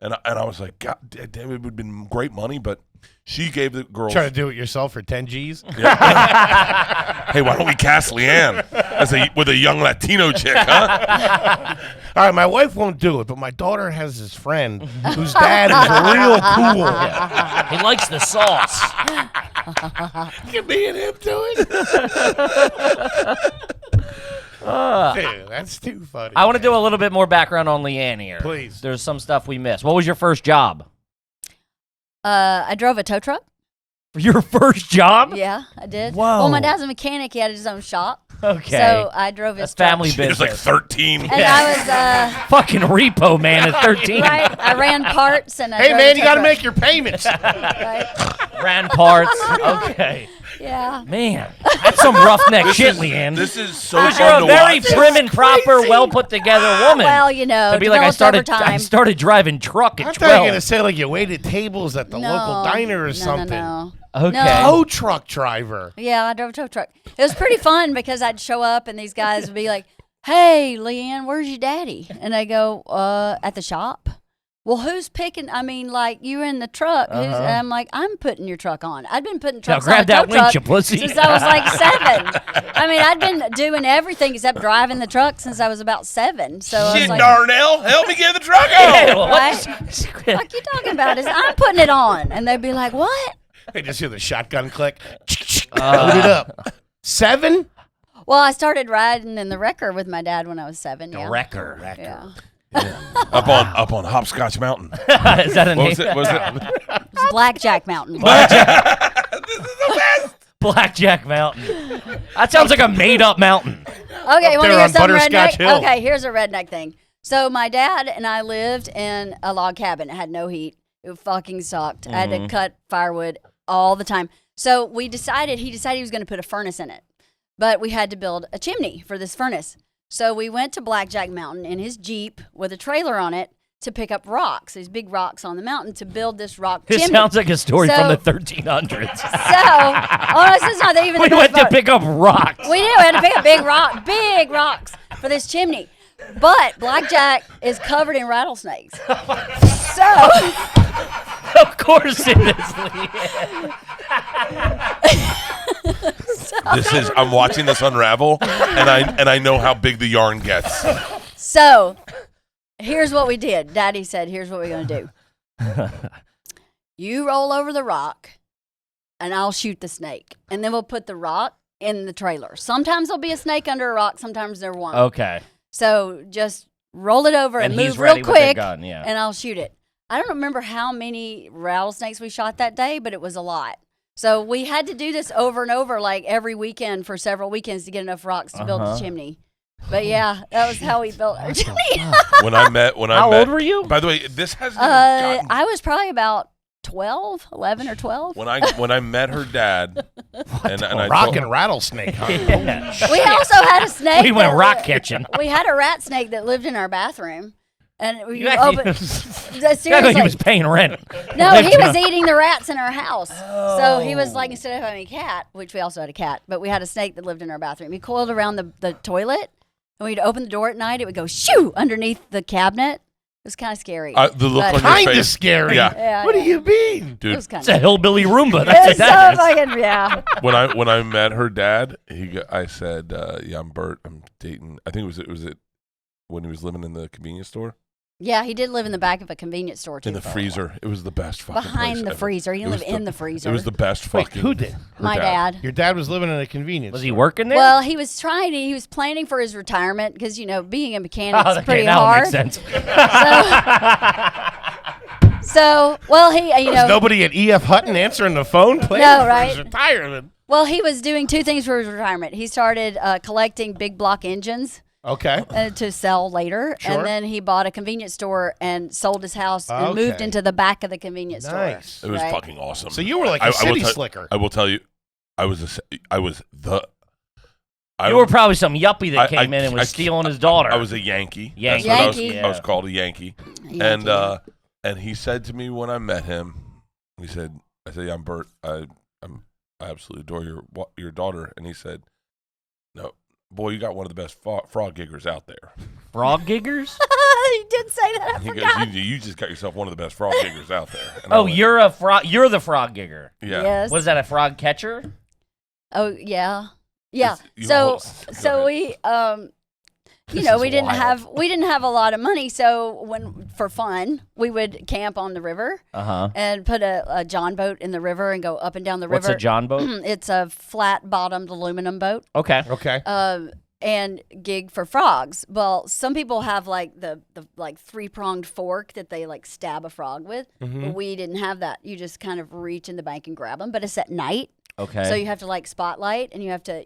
And I was like, God damn, it would have been great money, but she gave the girls. Trying to do it yourself for 10 G's? Hey, why don't we cast Leanne with a young Latino chick, huh? All right, my wife won't do it, but my daughter has this friend whose dad is real cool. He likes the sauce. Can me and him do it? Dude, that's too funny. I want to do a little bit more background on Leanne here. Please. There's some stuff we missed. What was your first job? I drove a tow truck. Your first job? Yeah, I did. Whoa. Well, my dad's a mechanic. He had his own shop. Okay. So I drove his That's family truck. He was like business. 13. And I was, Fucking repo man at 13. right, I ran parts and I Hey, drove man, a you got to truck. make your payments. Right? Ran parts. Okay. Yeah. Man, that's some roughneck shit, Leanne. This is so Because you're fun a to very watch. prim and proper, well put together woman. Well, you know, to be like, I developed over started time. driving truck I at thought you were 12. going to say like you waited tables at the local diner or something. No. Okay. No. Tow truck driver. Yeah, I drove a tow truck. It was pretty fun because I'd show up and these guys would be like, "Hey, Leanne, where's your daddy?" And I go, "At the shop." Well, who's picking? I mean, like, you're in the truck. And I'm like, I'm putting your truck on. I'd been putting trucks grab on a that tow winch, truck you pussy. since I was like 7. I mean, I'd been doing everything except driving the truck since I was about 7. So I was Shit, like, Darnell, help me get the truck Yeah, on. well, right? what? What you talking about? Is I'm putting it on. And they'd be like, what? They just hear the shotgun click. Load it up. 7? Well, I started riding in the wrecker with my dad when I was 7. Yeah. Wrecker. Yeah. Up on Hopscotch Mountain. Is that a name? What was it? It's Blackjack Mountain. Blackjack Mountain. That sounds like a made-up mountain. Okay, you want to there hear on some Butterscotch redneck? Hill. Okay, here's a redneck thing. So my dad and I lived in a log cabin. It had no heat. It fucking sucked. I had to cut firewood all the time. So he decided he was going to put a furnace in it. But we had to build a chimney for this furnace. So we went to Blackjack Mountain in his Jeep with a trailer on it to pick up rocks, these big rocks on the mountain to build this rock This chimney. sounds like a story So- from the 1300s. So, oh, this is not even We the went best to part. pick up rocks. We did. We had to pick up big rocks for this chimney. But Blackjack is covered in rattlesnakes. So, Of course it is, Leanne. I'm watching this unravel, and I know how big the yarn gets. so here's what we did. Daddy said, here's what we're going to do. You roll over the rock, and I'll shoot the snake. And then we'll put the rock in the trailer. Sometimes there'll be a snake under a rock. Sometimes there won't. Okay. So just roll it over and he's move real ready with the quick, gun, yeah. and I'll shoot it. I don't remember how many rattlesnakes we shot that day, but it was a lot. So we had to do this over and over, like every weekend for several weekends to get enough rocks to build the chimney. But yeah, that was how we built our chimney. How old were you? By the way, this hasn't even gotten. I was probably about 11 or 12. When I met her dad, and I Rock told- and rattlesnake hunt. Yeah. We also had a snake. We went that rock li- catching. We had a rat snake that lived in our bathroom. And we You actually- opened. Yeah, Seriously. he was paying rent. No, he was eating the rats in our house. So he was like, instead of having a cat, which we also had a cat, but we had a snake that lived in our bathroom. He coiled around the toilet, and we'd open the door at night. It would go shoo underneath the cabinet. It was kind of scary. the look But- on your Kind of face. scary. Yeah. Yeah, What yeah. do you mean? It Dude, was kind It's a of. hillbilly Roomba. That's what It's that so is. fucking, yeah. when I met her dad, I said, "Yeah, I'm Bert. I'm dating." I think it was when he was living in the convenience store Yeah, he did live in the back of a convenience store, too. in the for a while. freezer. It was the best fucking Behind place the ever. freezer. He It didn't was live in the freezer. It was the best Wait, fucking. who did? her My dad. Your dad was living in a convenience Was he store. working there? Well, he was planning for his retirement because, being a mechanic is okay, pretty now hard. it makes sense. Well, he, There's nobody at E.F. Hutton answering the phone playing No, for right? his retirement. well, he was doing two things for his retirement. He started collecting big block engines Okay. to sell later, Sure. and then he bought a convenience store and sold his house and moved Okay. into the back of the convenience Nice. store. It was right? fucking awesome. So you were like a I will city tell- slicker. I will tell you, I was the. You were probably some yuppie that came in and was I- stealing his daughter. I was a Yankee. Yankee. That's what Yankee. I was called a Yankee. Yankee. And he said to me when I met him, I said, yeah, I'm Bert. I absolutely adore your daughter. And he said, no, boy, you got one of the best frog giggers out there. Frog giggers? he did say that. I He forgot. goes, you just got yourself one of the best frog giggers out there. And I Oh, went, you're a frog. You're the frog gigger. yeah. Yes. What is that? A frog catcher? Oh yeah, yeah. You So almost- go so ahead. we This we is didn't wild. have a lot of money, so for fun we would camp on the river and put a John boat in the river and go up and down the What's river. a John boat? It's a flat bottomed aluminum boat. Okay. Okay. and gig for frogs. Well, some people have like the like 3-pronged fork that they like stab a frog with. But we didn't have that. You just kind of reach in the bank and grab them. But it's at night. Okay. So you have to like spotlight, and you have to.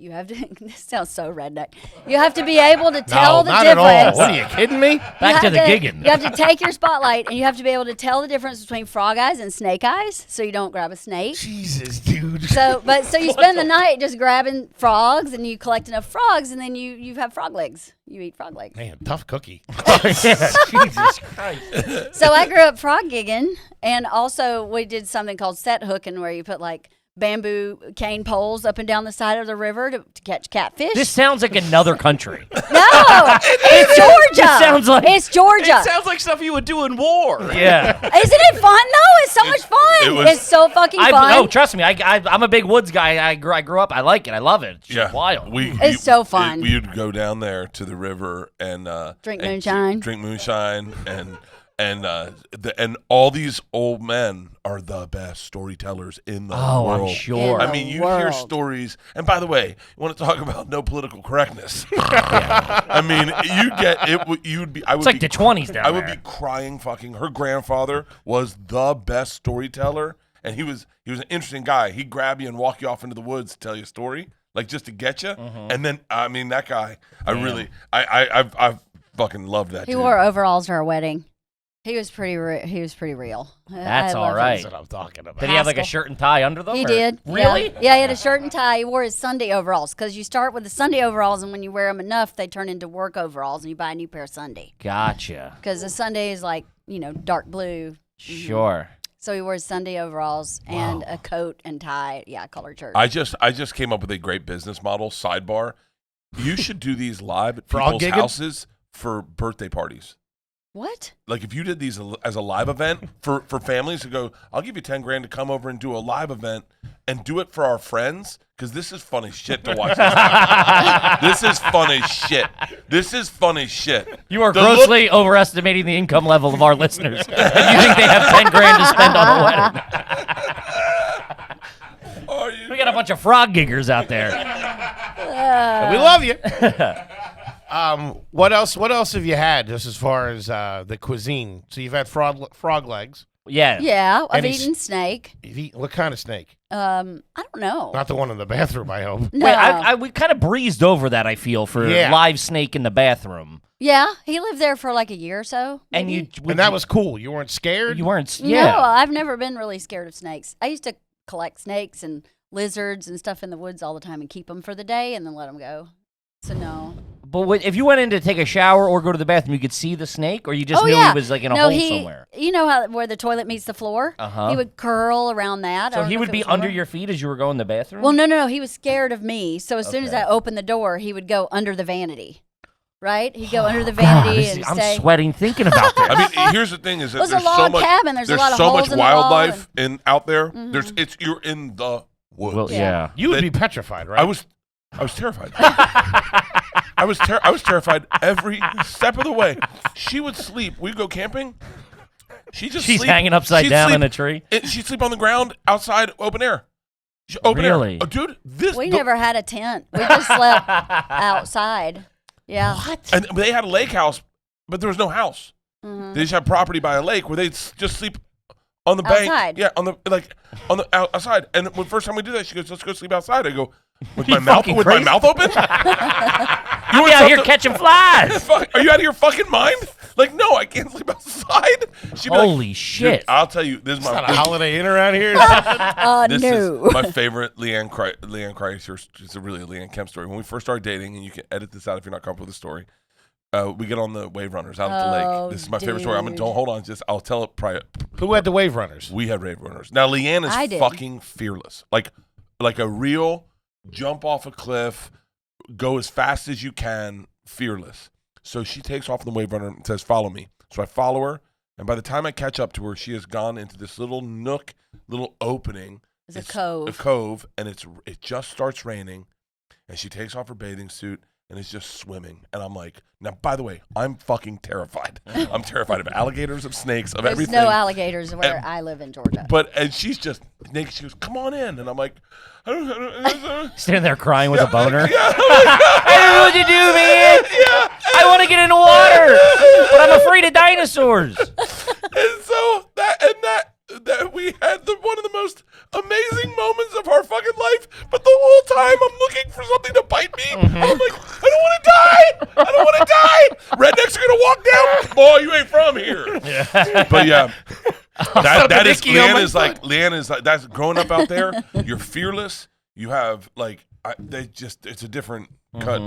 This sounds so redneck. You have to be able to tell the not difference. at all. What are you kidding me? Back to the gigging. You have to take your spotlight, and you have to be able to tell the difference between frog eyes and snake eyes, so you don't grab a snake. Jesus, dude. So you spend the night just grabbing frogs, and you collect enough frogs, and then you have frog legs. You eat frog legs. Man, tough cookie. Jesus Christ. So I grew up frog gigging, and also we did something called set hooking, where you put like bamboo cane poles up and down the side of the river to catch catfish. This sounds like another country. No, it's Georgia. It sounds like it's Georgia. It sounds like stuff you would do in war. Yeah. Isn't it fun though? It's so much fun. It's so fucking fun. No, trust me. I'm a big woods guy. I grew up. I like it. I love it. It's just wild. It's so fun. We'd go down there to the river and Drink moonshine. Drink moonshine and all these old men are the best storytellers in the world. I'm sure. In I mean, you the hear world. stories, and by the way, you want to talk about no political correctness? I mean, you get it. You'd be. I would It's like be, the 20s down I would there. be crying. Fucking, her grandfather was the best storyteller, and he was an interesting guy. He'd grab you and walk you off into the woods to tell you a story, like just to get you. And then, I mean, that guy. I fucking loved that. He dude. wore overalls to our wedding. He was pretty real. That's I all loved him. right. That's what I'm talking about. Did he have like a Haskell. shirt and tie under them? He or- did. Really? Yeah, he had a shirt and tie. He wore his Sunday overalls because you start with the Sunday overalls, and when you wear them enough, they turn into work overalls, and you buy a new pair of Sunday. Gotcha. Because the Sunday is like, dark blue. Sure. So he wore his Sunday overalls and a coat and tie. Yeah, collared shirt. I just came up with a great business model. Sidebar: you should do these live at Frog people's gigging? houses for birthday parties. What? Like if you did these as a live event for families to go, I'll give you $10,000 to come over and do a live event and do it for our friends because this is funny shit to watch. This is funny shit. This is funny shit. You are The grossly overestimating the income level of our listeners. And you think they have $10,000 to spend on a wedding? We got a bunch of frog giggers out there. We love you. What else have you had just as far as the cuisine? So you've had frog legs. Yeah. Yeah, I've Any eaten snake. You've eaten, what kind of snake? I don't know. Not the one in the bathroom, I hope. No. Wait, we kind of breezed over that, I feel, for Yeah. live snake in the bathroom. Yeah, he lived there for like a year or so. And maybe. And that was cool. You weren't scared? You weren't. No, Yeah. I've never been really scared of snakes. I used to collect snakes and lizards and stuff in the woods all the time and keep them for the day and then let them go. So no. But if you went in to take a shower or go to the bathroom, you could see the snake, or you just knew yeah. he was like in a no, hole he, somewhere. You know where the toilet meets the floor? Uh-huh. He would curl around that. I So don't he know would if it be was under over. your feet as you were going to the bathroom? Well, no. He was scared of me. So as soon as Okay. I opened the door, he would go under the vanity. Right? He'd go under the God, vanity this is- and I'm stay. sweating thinking about this. I mean, here's the thing: is that It was a there's so log much cabin. There's a lot of so holes much in the wall wildlife out there. Mhm. You're in the woods. Well, yeah. You would That- be petrified, right? I was terrified. I was terrified every step of the way. She would sleep. We'd go camping. She's She's hanging upside down in a tree. She'd sleep on the ground outside, open air. Open Really? air. Oh, dude, We never had a tent. We just slept outside. Yeah. And they had a lake house, but there was no house. Mhm. They just had property by a lake where they'd just sleep on the bank. Outside. Yeah, outside. And the first time we do that, she goes, "Let's go sleep outside." I go, "With You my mouth fucking with crazy? my mouth open? You want out here something- catching flies. Are you out of your fucking mind? Like, no, I can't sleep outside." She'd be Holy like, shit. "Dude, I'll tell you, this is It's not a my Holiday Inn around here. this No. is my favorite LeeAnn Kreischer. It's a really LeeAnn Kemp story. When we first started dating, and you can edit this out if you're not comfortable with the story. We get on the wave runners out at the Oh, lake. This is my favorite story. dude. Don't hold on. I'll tell it prior. Who had the wave runners? We had wave runners. Now LeeAnn I is did. fucking fearless. Like a real jump off a cliff, go as fast as you can, fearless. So she takes off on the wave runner and says, "Follow me." So I follow her, and by the time I catch up to her, she has gone into this little nook, little opening. It's a cove. A cove, and it just starts raining, and she takes off her bathing suit and is just swimming. And I'm like, now, by the way, I'm fucking terrified. I'm terrified of alligators, of snakes, of There's everything. no alligators where And- I live in Georgia. And she's just naked. She goes, "Come on in," and I'm like, I don't Standing there crying with a boner. Yeah, I'm like, know what to do, man. I want to get in the water, but I'm afraid of dinosaurs. And so that we had one of the most amazing moments of our fucking life, but the whole time I'm looking for something to bite me. I'm like, I don't want to die. I don't want to die. Rednecks are gonna walk down. Boy, you ain't from here. But yeah, that is Leanne is like that's growing up out there. You're fearless. You have like it's a different cut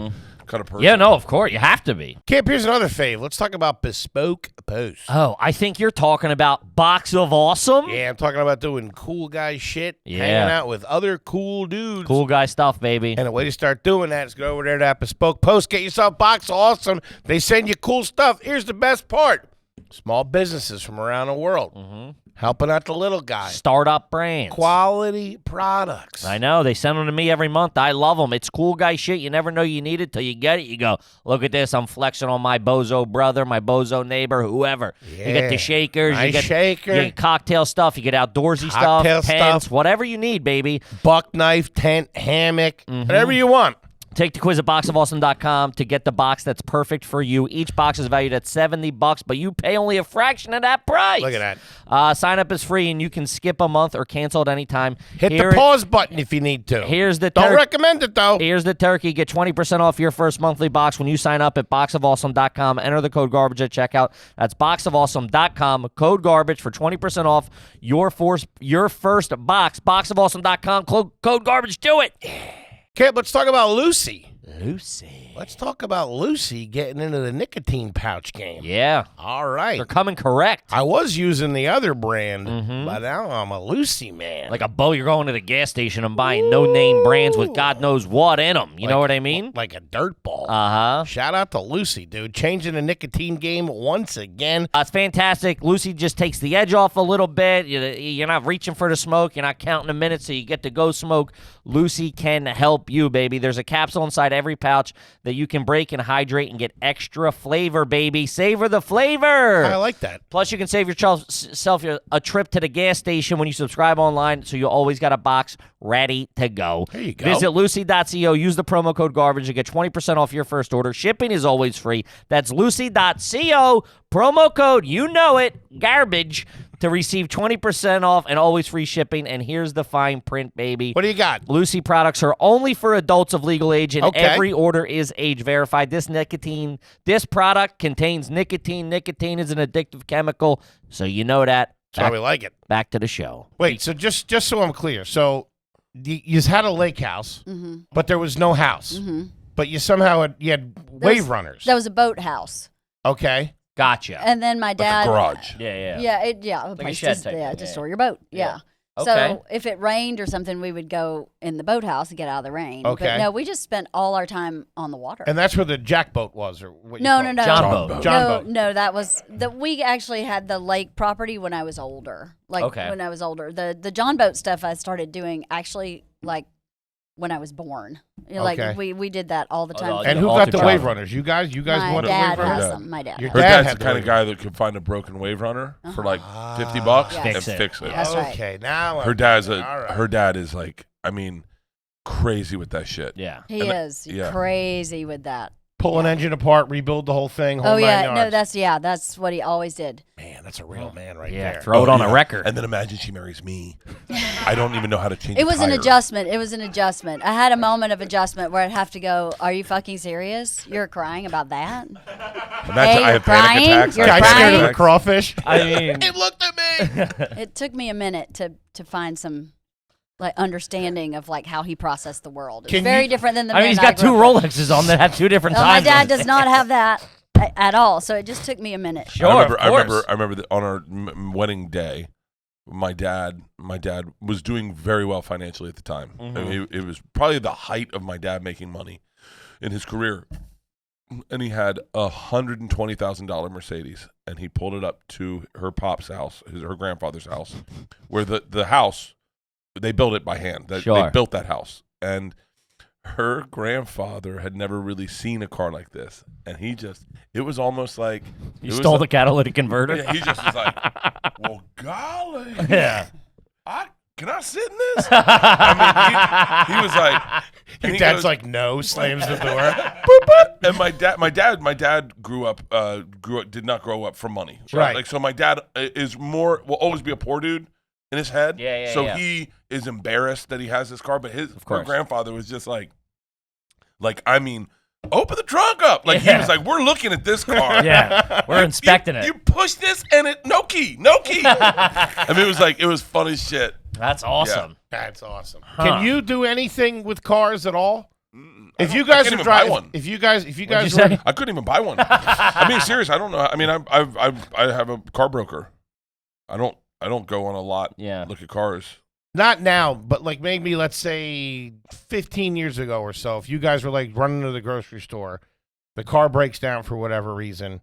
of person. Yeah, no, of course. You have to be. Kip, here's another fave. Let's talk about bespoke posts. Oh, I think you're talking about Box of Awesome. Yeah, I'm talking about doing cool guy shit, Yeah. hanging out with other cool dudes. Cool guy stuff, baby. And the way to start doing that is go over there to that bespoke post, get yourself Box of Awesome. They send you cool stuff. Here's the best part. Small businesses from around the world. Helping out the little guys. Startup brands. Quality products. I know. They send them to me every month. I love them. It's cool guy shit. You never know you need it till you get it. You go, look at this. I'm flexing on my bozo brother, my bozo neighbor, whoever. Yeah. You get the shakers. Nice you get shaker. You get cocktail stuff. You get outdoorsy Cocktail stuff. Pens. stuff. Whatever you need, baby. Buck knife, tent, hammock, whatever you want. Take the quiz at boxofawesome.com to get the box that's perfect for you. Each box is valued at $70, but you pay only a fraction of that price. Look at that. Sign up is free, and you can skip a month or cancel at any time. Hit the pause button if you need to. Here's the Don't recommend it, though. Here's the turkey. Get 20% off your first monthly box when you sign up at boxofawesome.com. Enter the code garbage at checkout. That's boxofawesome.com. Code garbage for 20% off your first box. Boxofawesome.com. Code garbage. Do it. Okay, let's talk about Lucy. Lucy. Let's talk about Lucy getting into the nicotine pouch game. Yeah. All right. They're coming correct. I was using the other brand, but now I'm a Lucy man. Like a bow, you're going to the gas station and buying no-name brands with God knows what in them. You know what I mean? Like a dirt ball. Uh-huh. Shout out to Lucy, dude. Changing the nicotine game once again. It's fantastic. Lucy just takes the edge off a little bit. You're not reaching for the smoke. You're not counting the minutes, so you get to go smoke. Lucy can help you, baby. There's a capsule inside every pouch that you can break and hydrate and get extra flavor, baby. Savor the flavor. I like that. Plus, you can save yourself a trip to the gas station when you subscribe online, so you always got a box ready to go. There you go. Visit lucy.co. Use the promo code garbage to get 20% off your first order. Shipping is always free. That's lucy.co. Promo code, you know it, garbage, to receive 20% off and always free shipping. And here's the fine print, baby. What do you got? Lucy products are only for adults of legal age, and Okay. every order is age verified. This product contains nicotine. Nicotine is an addictive chemical, so you know that. That's why we like it. Back to the show. Wait, so just so I'm clear. So you had a lake house, but there was no house. But you had wave runners. That was a boathouse. Okay. Gotcha. And then my dad. Like a garage. Yeah. A place shed to, type thing, to yeah. store your boat. Yeah. Okay. So if it rained or something, we would go in the boathouse and get out of the rain. Okay. But no, we just spent all our time on the water. And that's where the jack boat was, or what? No. John boat. John boat. No, that was we actually had the lake property when I was older. When I was older. The John boat stuff I started doing actually like when I was born. Okay. Like we did that all the time. And who All got to the travel. wave runners? You guys my wanted dad wave runners? has them. My dad. Your has Her dad dad's had the the kind of wave guy that could find a broken wave runner for like $50 Yeah. and Fix it. fix it. That's right. Okay, now Her dad's all right. her dad is like, I mean, crazy with that shit. Yeah. He And is yeah. crazy with that. Pull an engine apart, rebuild the whole thing. Whole Oh yeah, 9 no, yards. that's what he always did. Man, that's a real man right Yeah. there. Throw it on yeah. a record. And then imagine she marries me. I don't even know how to change. It was an tire. adjustment. It was an adjustment. I had a moment of adjustment where I'd have to go, "Are you fucking serious? You're crying about that?" Imagine Hey, I you're have panic crying? attacks. You're I have Guy panic scared of a attacks. crawfish. I mean, He looked at me. It took me a minute to find some like understanding of like how he processed the world. It's Can very you- different than the I mean, men he's I got grew two up with. Rolexes on that have two different Well, my times. dad on does it. not have that at all. So it just took me a minute. Sure, I of course. remember that on our wedding day, my dad was doing very well financially at the time. I mean, it was probably the height of my dad making money in his career, and he had a $120,000 Mercedes, and he pulled it up to her pop's house, her grandfather's house, where the house they built it by hand. They Sure. built that house, and her grandfather had never really seen a car like this, and it was almost like You stole the catalytic converter? he just was like, well, golly. Yeah. can I sit in this? I mean, he was like, and Your he dad's goes- like, no, slams the door. and my dad grew up, did not grow up from money. Right. Like, so my dad will always be a poor dude in his head. Yeah, So yeah. he is embarrassed that he has this car, but her course. grandfather was just like, I mean, open the trunk up. Like, he was like, we're looking at this car. Yeah, we're inspecting it. You push this and no key. I mean, it was fun as shit. That's awesome. That's awesome. Huh. Can you do anything with cars at all? If you guys can't are even driving, buy one. if you guys What'd you were, say? I couldn't even buy one. I mean, serious. I don't know. I mean, I have a car broker. I don't go on a lot. Yeah. Look at cars. not now, but like maybe let's say 15 years ago or so, if you guys were like running to the grocery store, the car breaks down for whatever reason,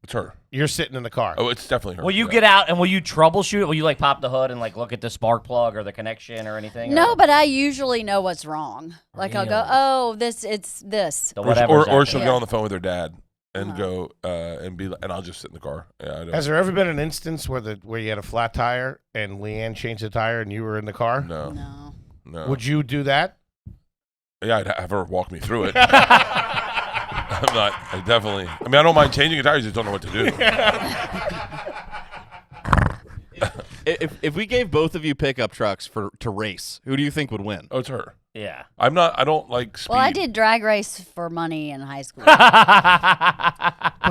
It's her. you're sitting in the car. Oh, it's definitely her. Will you Yeah. get out and will you troubleshoot? Will you like pop the hood and like look at the spark plug or the connection or anything? No, or but I usually know what's wrong. Like I'll go, Really? oh, it's this. the Or, whatever's or out she'll there. get on the phone with her dad and Uh-huh. go and I'll just sit in the car. Yeah, I don't. Has there ever been an instance where you had a flat tire and Leanne changed the tire and you were in the car? No, No. no. Would you do that? Yeah, I'd have her walk me through it. I'm not. I don't mind changing a tire. I just don't know what to do. If we gave both of you pickup trucks to race, who do you think would win? Oh, it's her. Yeah. I'm not. I don't like speed. Well, I did drag race for money in high school. Wait,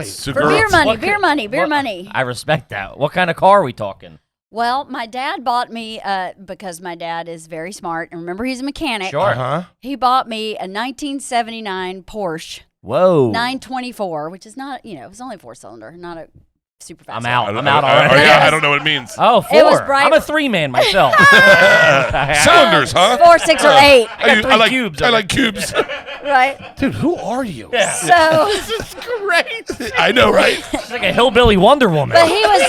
For Segura. beer money, What beer could- money, beer what- money. I respect that. What kind of car are we talking? Well, my dad bought me, because my dad is very smart, and remember he's a mechanic. Sure. Uh-huh. He bought me a 1979 Porsche Whoa. 924, which is not, it was only 4-cylinder, not a super fast. I'm car. out. I don't- I'm out I- already. yeah, I don't know what it means. Oh, It was 4. bright- I'm a 3-man myself. Cylinders, huh? 4, 6, or 8, I got 3 like cubes. I like cubes. right? Dude, who are you? So, This is great. I know, right? It's like a hillbilly Wonder Woman. but he was,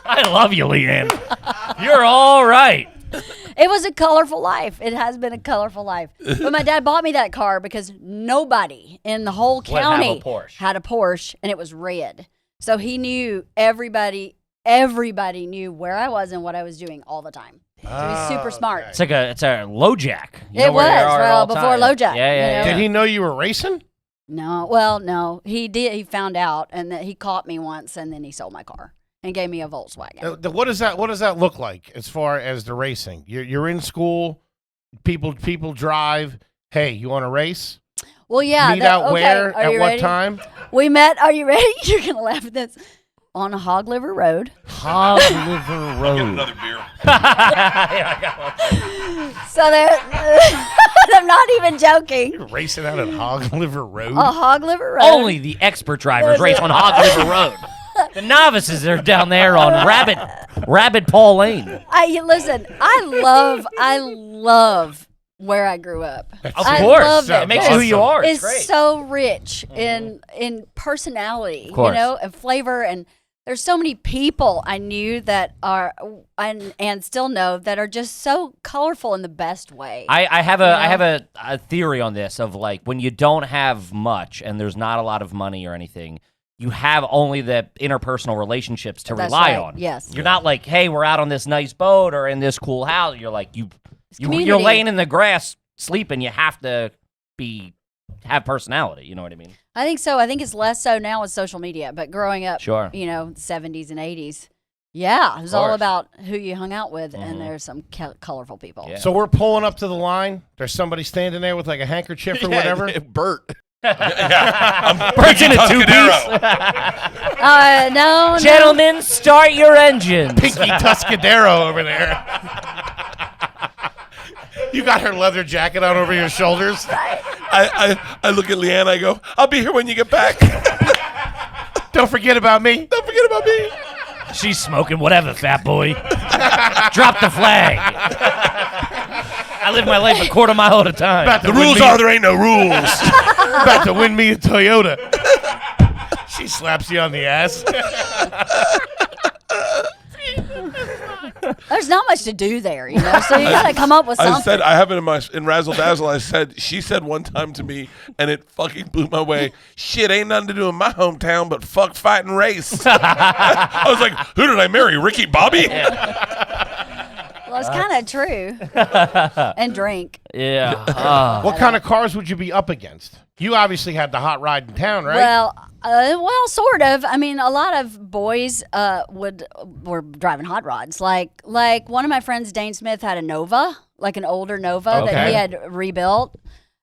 I love you, Leanne. You're all right. it was a colorful life. It has been a colorful life. But my dad bought me that car because nobody in the whole Would have a county Porsche. had a Porsche, and it was red. So he knew everybody knew where I was and what I was doing all the time. So he's super smart. It's a low jack. You It know where was, you are at well, all before times. low jack, Yeah, yeah, you know? yeah. Did he know you were racing? No. He did. He found out, and that he caught me once, and then he sold my car and gave me a Volkswagen. What does that look like as far as the racing? You're in school, people drive. Hey, you want to race? Well, yeah. Meet out okay, where are at you what ready? time? We met. Are you ready? You're gonna laugh at this. On a Hog Liver Road. Hog Liver Road. Get another beer. Yeah, I got one. So there. I'm not even joking. You're racing out at Hog Liver Road. A Hog Liver Road. Only the expert drivers race on Hog Liver Road. The novices are down there on Rabbit Paul Lane. Listen. I love where I grew up. Of I course. love It makes you who you are. It's It's great. so rich in personality, Of course. and flavor, and there's so many people I knew that are and still know that are just so colorful in the best way. I have a theory on this of like when you don't have much and there's not a lot of money or anything, you have only the interpersonal relationships to That's rely right, on. yes. You're not like, hey, we're out on this nice boat or in this cool house. You're like you're community. laying in the grass sleeping. You have to have personality. You know what I mean? I think so. I think it's less so now with social media, but growing up, Sure. 70s and 80s, yeah, it was all course. about who you hung out with, and there's some colorful people. Yeah. So we're pulling up to the line. There's somebody standing there with like a handkerchief or whatever. Bert. Yeah. Bert's in a Tuscadero. 2-piece. No. Gentlemen, start your engines. Pinky Tuscadero over there. You got her leather jacket on over your shoulders. I look at Leanne. I go, I'll be here when you get back. Don't forget about me. Don't forget about me. She's smoking whatever, fat boy. Drop the flag. I live my life a quarter mile at a time. About to The win rules me- are there ain't no rules. about to win me a Toyota. She slaps you on the ass. There's not much to do there, you know. So you got to come up with something. I said I have it in Razzle Dazzle. I said she said one time to me, and it fucking blew my way. Shit, ain't nothing to do in my hometown but fuck, fight, and race. I was like, who did I marry? Ricky Bobby? Well, it's kind of true. And drink. Yeah. What kind of cars would you be up against? You obviously had the hot ride in town, right? Well, sort of. I mean, a lot of boys were driving hot rods. Like one of my friends, Dane Smith, had a Nova, like an older Nova that he had rebuilt.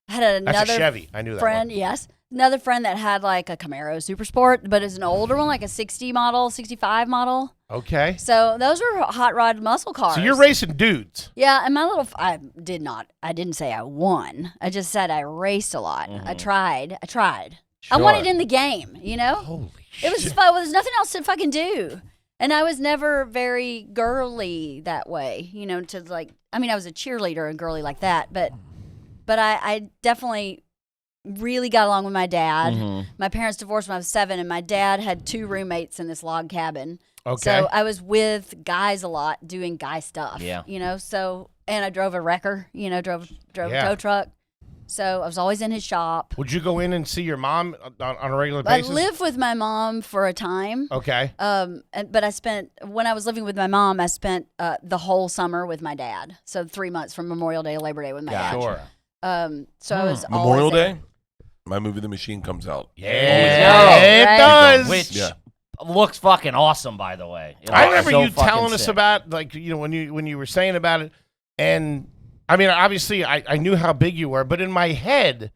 Had another That's a Chevy. I knew that friend. one. Yes, another friend that had like a Camaro Super Sport, but it's an older one, like a 60 model, 65 model. Okay. So those were hot rod muscle cars. So you're racing dudes. Yeah, and I didn't say I won. I just said I raced a lot. I tried. I wanted in the game, you know? Holy It was fun. There was nothing else to fucking do. And I was never very girly that way, you know, to like, I mean, I was a cheerleader and girly like that, but I definitely really got along with my dad. My parents divorced when I was 7, and my dad had 2 roommates in this log cabin. Okay. So I was with guys a lot doing guy stuff. Yeah. You know, so, and I drove a wrecker, you know, drove a tow truck. So I was always in his shop. Would you go in and see your mom on a regular basis? I lived with my mom for a time. Okay. But when I was living with my mom, I spent the whole summer with my dad. So 3 months from Memorial Day to Labor Day with my dad. Sure. So I was Memorial always there. Day, my movie The Machine comes out. Yeah, it Right. does. Which looks fucking awesome, by the way. It I looks remember so you fucking telling us sick. about, like, you know, when you were saying about it, and I mean, obviously, I knew how big you were, but in my head,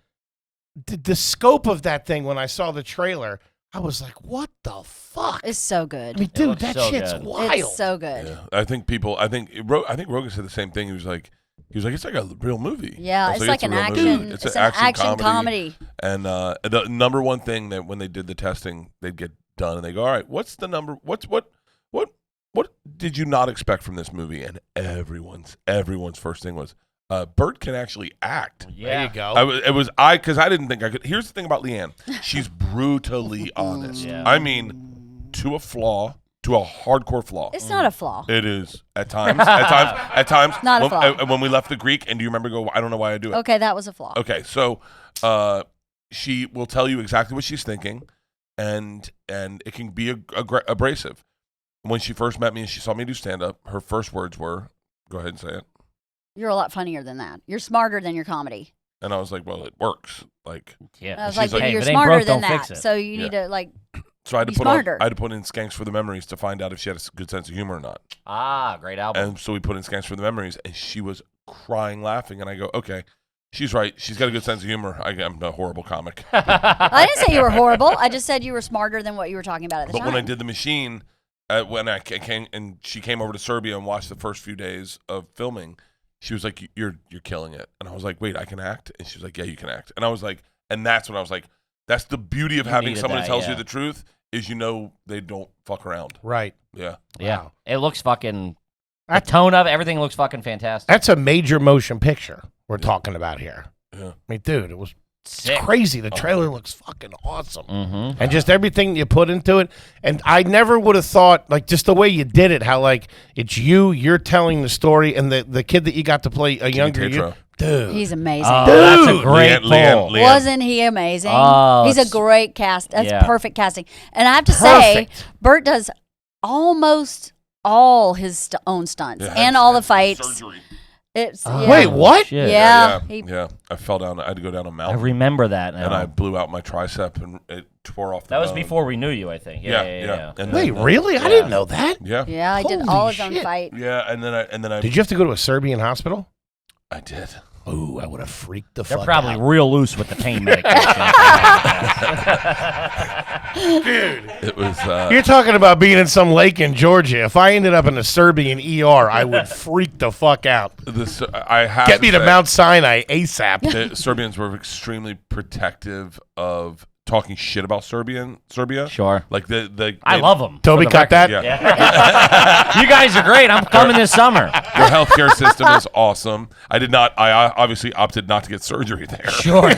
the scope of that thing when I saw the trailer, I was like, "What the fuck?" It's so good. I mean, dude, looks that so shit's good. wild. It's so good. Yeah. I think Rogan said the same thing. He was like, it's like a real movie. Yeah, I was it's like a an real action. movie. It's an action comedy. And the number one thing that when they did the testing, they'd get done and they go, all right, what's the number? What did you not expect from this movie? And everyone's first thing was, Bert can actually act. There you go. Because I didn't think I could. Here's the thing about LeeAnn. She's brutally honest. Yeah. I mean, to a hardcore flaw. It's not a flaw. It is at times. At times. Not a flaw. When we left the Greek, and do you remember? I don't know why I do it. Okay, that was a flaw. Okay, so she will tell you exactly what she's thinking, and it can be abrasive. When she first met me and she saw me do stand up, her first words were, "Go ahead and say it." You're a lot funnier than that. You're smarter than your comedy. And I was like, "Well, it works." Like, Yeah. And I was She's like, like, you're if it ain't smarter broke, than don't fix that. it. So you need to like. so I had to Be put smarter. I had to put in Skanks for the Memories to find out if she had a good sense of humor or not. Ah, great album. And so we put in Skanks for the Memories, and she was crying, laughing, and I go, "Okay, she's right. She's got a good sense of humor. I'm a horrible comic." I didn't say you were horrible. I just said you were smarter than what you were talking about at the But time. when I did The Machine, when I came and she came over to Serbia and watched the first few days of filming, she was like, "You're killing it," and I was like, "Wait, I can act?" And she was like, "Yeah, you can act." And I was like, and that's when I was like, that's the beauty of having needed someone who that, tells you yeah. the truth is they don't fuck around. Right. Yeah. Yeah. Wow. It looks fucking. The tone of everything looks fucking fantastic. That's a major motion picture we're talking about here. Yeah. I mean, dude, it's Sick. crazy. The trailer looks fucking awesome. Mm-hmm. And just everything you put into it. And I never would have thought, like, just the way you did it, how, like, it's you're telling the story, and the kid that you got to play a younger you. Tatro. Dude. He's amazing. Oh, that's a Dude. great Leanne. pull. Wasn't he amazing? Oh, He's a it's- great cast. That's Yeah. perfect casting. And I have to say, Perfect. Bert does almost all his own stunts Yeah, and all the fights. Surgery. It's Oh, yeah. Wait, what? shit. Yeah. Yeah. I fell down. I had to go down a I mountain. remember that now. and I blew out my tricep and it tore off the that was bone. before we knew you, I think. Yeah. And Wait, then, really? I didn't know that. Yeah. Yeah, I did Holy all his own shit. fight. Yeah, and then I Did you have to go to a Serbian hospital? I did. Ooh, I would have freaked the They're fuck probably out. real loose with the pain medication. Dude. It was You're talking about being in some lake in Georgia. If I ended up in a Serbian ER, I would freak the fuck out. I have Get me to say, Mount Sinai ASAP. The Serbians were extremely protective of talking shit about Serbia. Sure. Like I love them. Toby, cut that. Yeah. You guys are great. I'm coming this summer. Their healthcare system is awesome. I obviously opted not to get surgery there. Sure.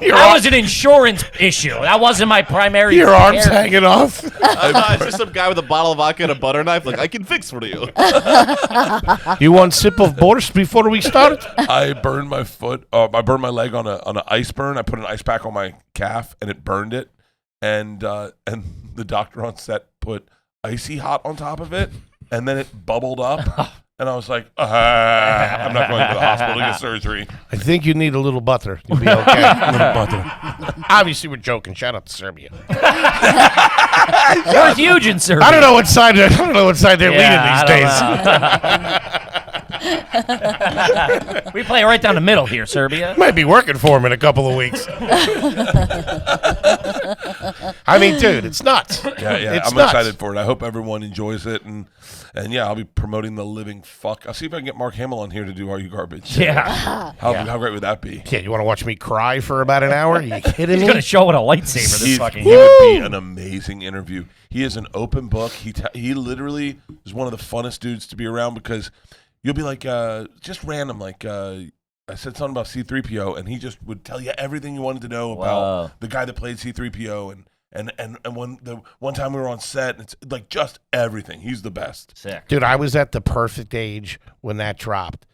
That was an insurance issue. That wasn't my primary. Your arm's care. hanging off. It's just some guy with a bottle of vodka and a butter knife. Like, I can fix for you. You want a sip of borscht before we start? I burned my foot. I burned my leg on an ice burn. I put an ice pack on my calf, and it burned it. And the doctor on set put icy hot on top of it, and then it bubbled up. And I was like, I'm not going to the hospital to get surgery. I think you need a little butter. You'll be okay. A little butter. Obviously, we're joking. Shout out to Serbia. We're huge in Serbia. I don't know what side they're leaning these days. We play right down the middle here, Serbia. Might be working for him in a couple of weeks. I mean, dude, it's nuts. Yeah, It's I'm nuts. excited for it. I hope everyone enjoys it, and yeah, I'll be promoting the living fuck. I'll see if I can get Mark Hamill on here to do Are You Garbage? Yeah. How great would that be? Yeah, you want to watch me cry for about an hour? Are you kidding He's me? going to show with a lightsaber this fucking He year. would be an amazing interview. He is an open book. He literally is one of the funnest dudes to be around because you'll be like, just random, like, I said something about C-3PO, and he just would tell you everything you wanted to know about the guy that played C-3PO, and when the one time we were on set, and it's like just everything. He's the best. Sick. Dude, I was at the perfect age when that dropped.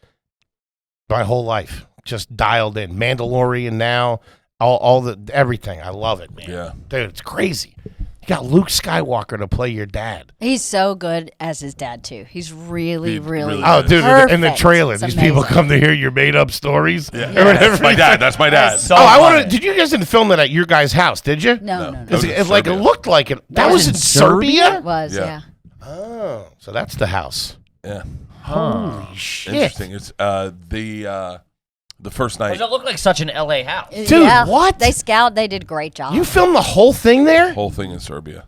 My whole life just dialed in. Mandalorian now, all the everything. I love it, man. Yeah. Dude, it's crazy. You got Luke Skywalker to play your dad. He's so good as his dad too. He's really really Oh, dude, in the perfect. trailer, It's these people amazing. come to hear your made up stories. Yeah. Or whatever. That's my dad. That's my dad. So Oh, I funny. wanted. Did you guys didn't film it at your guys' house? Did you? No. That was in It like it Serbia. looked like it. That was in Serbia. It was, Yeah. yeah. Oh, so that's the house. Yeah. Holy shit! Interesting. It's the first night. Does it look like such an LA house? Dude, Yeah. what? They scout. They did a great job. You filmed the whole thing there? Whole thing in Serbia.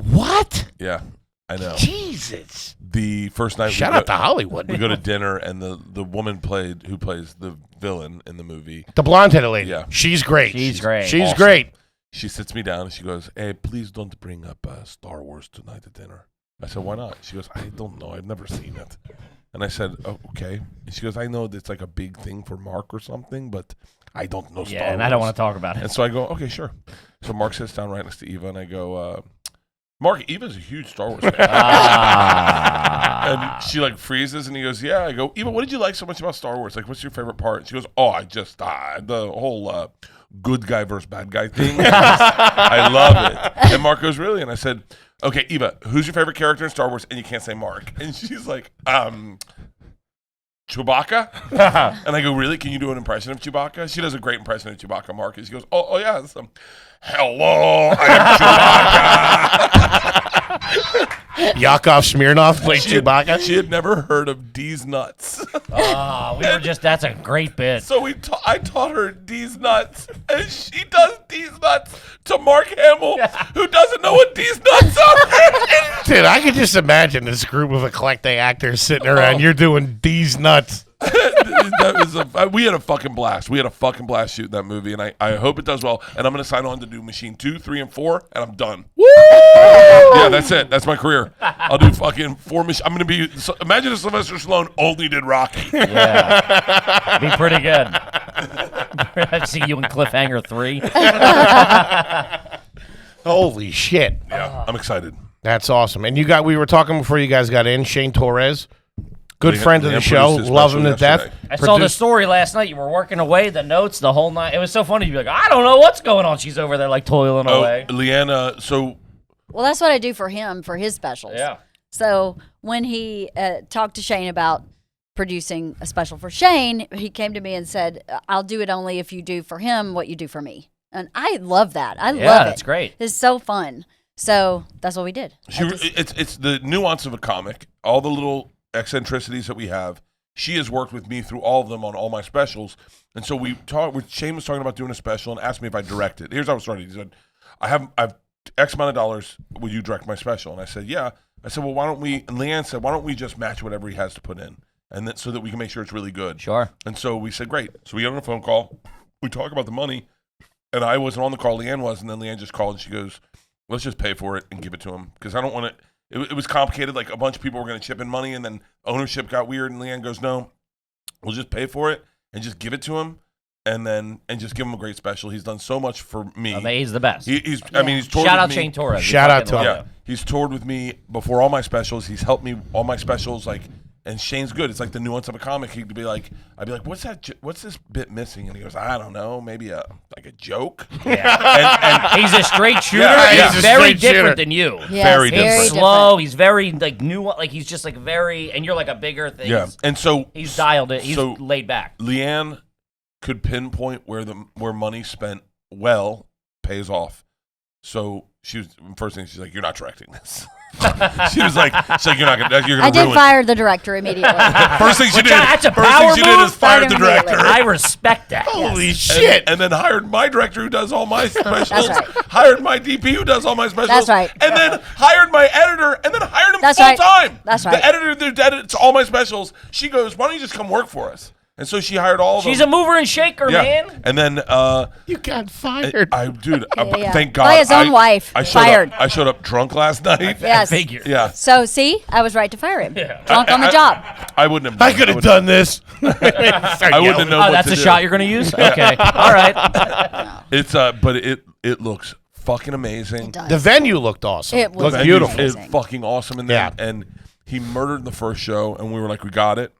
What? Yeah, I know. Jesus! The first night. Shout we out to Hollywood. We go to dinner, and the woman who plays the villain in the movie. The blonde-headed lady. Yeah. She's great. She's great. She's Awesome. great. She sits me down and she goes, "Hey, please don't bring up Star Wars tonight at dinner." I said, "Why not?" She goes, "I don't know. I've never seen it." And I said, "Oh, okay." And she goes, "I know it's like a big thing for Mark or something, but I don't know Star Yeah, Wars." and I don't want to talk about it. And so I go, "Okay, sure." So Mark sits down right next to Eva, and I go, "Mark, Eva's a huge Star Wars fan." And she like freezes, and he goes, "Yeah." I go, "Eva, what did you like so much about Star Wars? Like, what's your favorite part?" She goes, "Oh, I just the whole good guy versus bad guy thing. I love it." And Mark goes, "Really?" And I said, "Okay, Eva, who's your favorite character in Star Wars?" And you can't say Mark. And she's like, Chewbacca? And I go, "Really? Can you do an impression of Chewbacca?" She does a great impression of Chewbacca, Mark. And she goes, "Oh yeah, hello, I am Chewbacca." Yakov Smirnoff played Chewbacca. She had never heard of D's nuts. That's a great bit. So I taught her D's nuts, and she does D's nuts to Mark Hamill, who doesn't know what D's nuts are. Dude, I can just imagine this group of eclectic actors sitting around. You're doing these nuts. We had a fucking blast. We had a fucking blast shooting that movie, and I hope it does well. And I'm going to sign on to do Machine 2, 3, and 4, and I'm done. Woo! Yeah, that's it. That's my career. I'll do fucking 4 machines. I'm going to be. Imagine if Sylvester Stallone only did Rocky. Yeah. Be pretty good. I'd see you in Cliffhanger 3. Holy shit. Yeah, I'm excited. That's awesome. And we were talking before you guys got in, Shane Torres. Good Leanne- friend of the Leanne show. produced his Love him to special death. yesterday. I saw the Produced- story last night. You were working away, the notes, the whole night. It was so funny. You'd be like, I don't know what's going on. She's over there like toiling away. Leanne, so Well, that's what I do for him for his specials. Yeah. So when he talked to Shane about producing a special for Shane, he came to me and said, "I'll do it only if you do for him what you do for me." And I love that. I Yeah, love it. that's great. It's so fun. So that's what we did. it's the nuance of a comic, all the little eccentricities that we have. She has worked with me through all of them on all my specials. And so Shane was talking about doing a special and asked me if I direct it. Here's how it started. He said, I've X amount of dollars. Will you direct my special? And I said, yeah. I said, well, why don't we, and Leanne said, why don't we just match whatever he has to put in? And then, so that we can make sure it's really good. Sure. And so we said, great. So we got on a phone call. We talk about the money. And I wasn't on the call. Leanne was. And then Leanne just called and she goes, let's just pay for it and give it to him. Because I don't want it. It was complicated. Like a bunch of people were going to chip in money and then ownership got weird. And Leanne goes, no, we'll just pay for it and just give it to him. and just give him a great special. He's done so much for me. He's the best. He's toured Shout out with me. Shane Torres. Shout out to him. Yeah, he's toured with me before all my specials. He's helped me all my specials, like. And Shane's good. It's like the nuance of a comic. He'd be like, I'd be like, what's this bit missing? And he goes, I don't know, maybe a joke. Yeah. and he's a straight shooter. Yeah, he's very different than you. Yes, Very He's different. slow. He's very like new. Like he's just like very, and you're like a bigger thing. Yeah, and so he's dialed it. He's so laid back. Leanne could pinpoint where money spent well pays off. So first thing she's like, you're not directing this. She was like, you're not gonna. You're gonna. I did ruin. fire the director immediately. First thing she did. That's a first power thing she did move. is fired the Fired director. I respect that. Holy shit! And then hired my director who does all my specials. That's right. Hired my DP who does all my specials. That's right. And then hired my editor and then hired him That's full right. time. That's The right. editor that edits all my specials. She goes, why don't you just come work for us? And so she hired all of them. She's a mover and shaker, yeah. man. And then You got fired. Yeah. thank God. By his own wife. I showed Fired. I showed up drunk last night. Yes. Figure. Yeah. So see, I was right to fire him. Drunk on the job. I wouldn't have. I could have done this. I wouldn't have known. Oh, what that's to a do. shot you're going to use? Okay. All right. It's but it looks fucking amazing. It does. The venue looked awesome. It was looked beautiful. It's amazing. fucking awesome in there. And he murdered the first show, and we were like, we got it.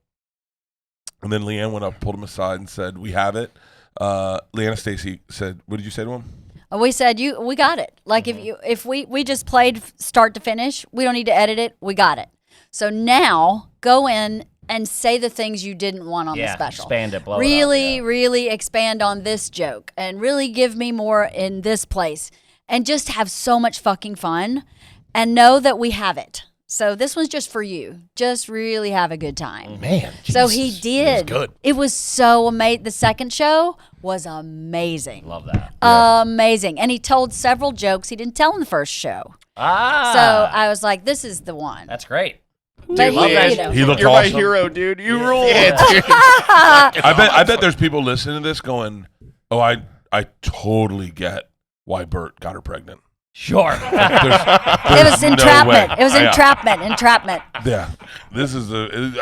And then Leanne went up, pulled him aside, and said, we have it. Leanne and Stacy said, what did you say to him? We said we got it. Like if we just played start to finish, we don't need to edit it. We got it. So now go in and say the things you didn't want on the special. Expand it, blow really, it up, really expand on this joke and really give me more in this place and just have so much fucking fun and know that we have it. So this one's just for you. Just really have a good time. Man, So Jesus, he did. It was good. It was so amazing. The second show was amazing. Love that. Amazing. And he told several jokes he didn't tell in the first show. Ah. So I was like, this is the one. That's great. But love that. He looked You're awesome. my hero, dude. You rule. I bet there's people listening to this going, oh, I totally get why Bert got her pregnant. Sure. It was no entrapment. way. It was Yeah. entrapment. Yeah, this is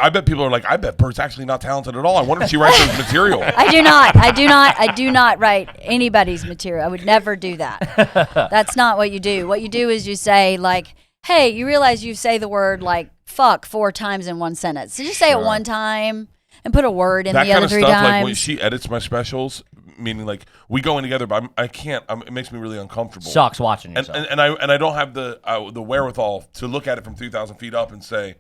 I bet people are like, I bet Bert's actually not talented at all. I wonder if she writes his material. I do not write anybody's material. I would never do that. That's not what you do. What you do is you say like, hey, you realize you say the word like fuck 4 times in one sentence. So just say it one time and put a word in That the kind other of 3 stuff, times. like when she edits my specials, meaning like we go in together, but I can't. It makes me really uncomfortable. Sucks watching And, yourself. and I don't have the wherewithal to look at it from 3,000 feet up and say,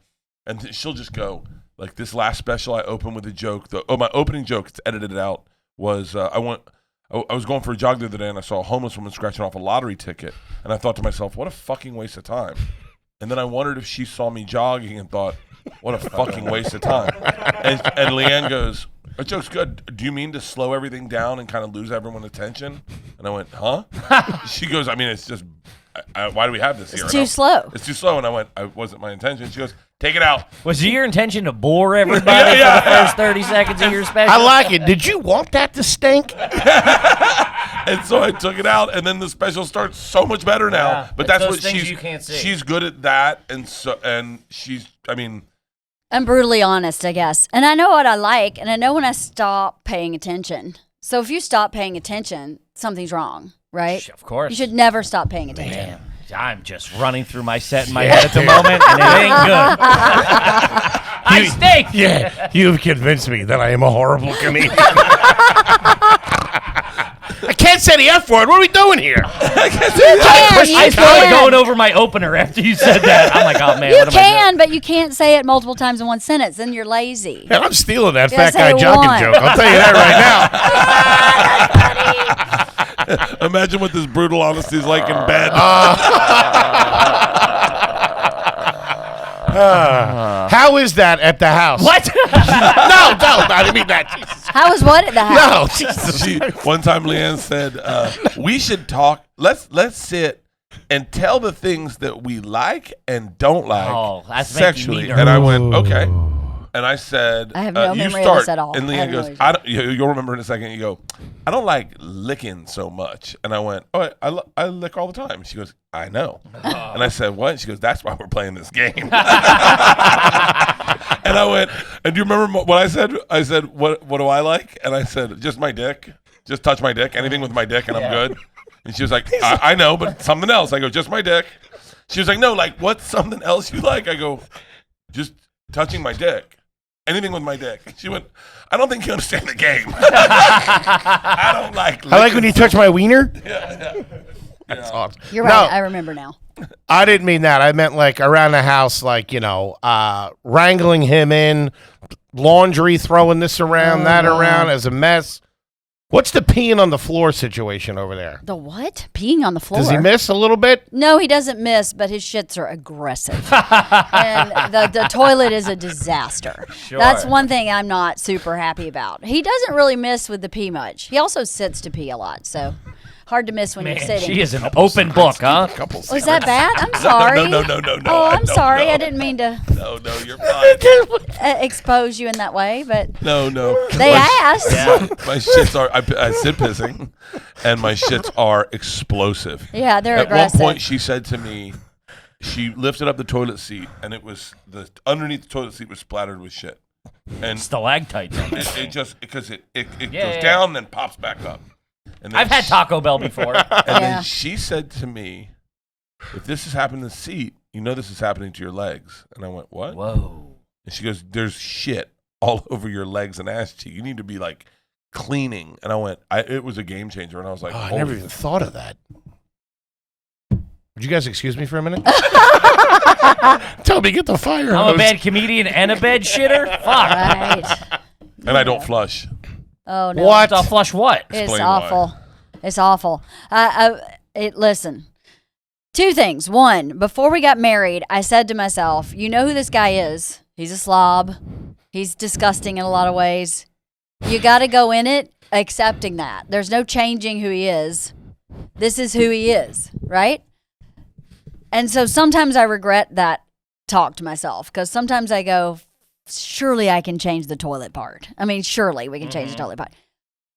and she'll just go like this last special I opened with a joke. My opening joke, it's edited out, was I was going for a jog the other day and I saw a homeless woman scratching off a lottery ticket, and I thought to myself, what a fucking waste of time. And then I wondered if she saw me jogging and thought, what a fucking waste of time. And Leanne goes, that joke's good. Do you mean to slow everything down and kind of lose everyone's attention? And I went, huh? She goes, I mean, it's just, why do we have this here? It's too slow. It's too slow. And I went, it wasn't my intention. She goes, take it out. Was it your intention to bore everybody for the first 30 seconds of your special? I like it. Did you want that to stink? And so I took it out, and then the special starts so much better now. Yeah, But it's that's those what things you can't see. she's good at that, and she's, I mean, I'm brutally honest, I guess. And I know what I like, and I know when I stop paying attention. So if you stop paying attention, something's wrong, right? Of course. You should never stop paying attention. Man, I'm just running through my set in my head at the moment, and it ain't good. I stink. Yeah, you've convinced me that I am a horrible comedian. I can't say the F word. What are we doing here? I started going over my opener after you said that. I'm like, oh man, You what am I doing? can, but you can't say it multiple times in one sentence. Then you're lazy. Man, I'm stealing that Yeah, fat say guy it jogging once. joke. I'll tell you that right now. imagine what this brutal honesty is like in bed. How is that at the house? What? No, I didn't mean that. Jesus. How was what at the house? No, Jesus. One time Leanne said, we should talk, let's sit and tell the things that we like and don't like Oh, that's making me sexually. nervous. And I went, okay. And I said, I have no you memory of start. this at all. And I Leanne have no goes, idea. you'll remember in a second. You go, I don't like licking so much. And I went, oh, I lick all the time. She goes, I know. And I said, what? And she goes, that's why we're playing this game. And I went, and do you remember what I said? I said, what do I like? And I said, just my dick. Just touch my dick. Anything with my dick and I'm good. And she was like, I know, but something else. I go, just my dick. She was like, no, like, what's something else you like? I go, just touching my dick. Anything with my dick. She went, I don't think you understand the game. I don't like I like when you touch my wiener. Yeah. That's awesome. You're right. I remember now. I didn't mean that. I meant like around the house, like, wrangling him in, laundry, throwing this around, that around as a mess. What's the peeing on the floor situation over there? The what? Peeing on the floor? Does he miss a little bit? No, he doesn't miss, but his shits are aggressive. And the toilet is a disaster. Sure. That's one thing I'm not super happy about. He doesn't really miss with the pee much. He also sits to pee a lot, so hard to miss when you're sitting. She is an open book, huh? Was that bad? I'm sorry. No. Oh, I'm no, sorry. no. I didn't mean to No, you're fine. expose you in that way, but No. they asked. My shits are, I sit pissing, and my shits are explosive. Yeah, they're At aggressive. one point, she said to me, she lifted up the toilet seat, and it was, underneath the toilet seat was splattered with shit. And Stalactites. it just, because it goes Yeah. down, then pops back up. And then I've had Taco Bell before. And Yeah. then she said to me, if this is happening to the seat, you know this is happening to your legs. And I went, what? Whoa. And she goes, there's shit all over your legs and ass cheek. You need to be like cleaning. And I went, it was a game changer. And I was like, I never even thought of that. Would you guys excuse me for a minute? Tell me, get the fire I'm hose. a bad comedian and a bed shitter? Fuck. Right. and I don't flush. Oh, no. What? I'll flush what? It's Explain awful. why. It's awful. Listen, two things. One, before we got married, I said to myself, you know who this guy is. He's a slob. He's disgusting in a lot of ways. You got to go in it accepting that. There's no changing who he is. This is who he is, right? And so sometimes I regret that talk to myself because sometimes I go, surely I can change the toilet part. I mean, surely we can change the toilet part.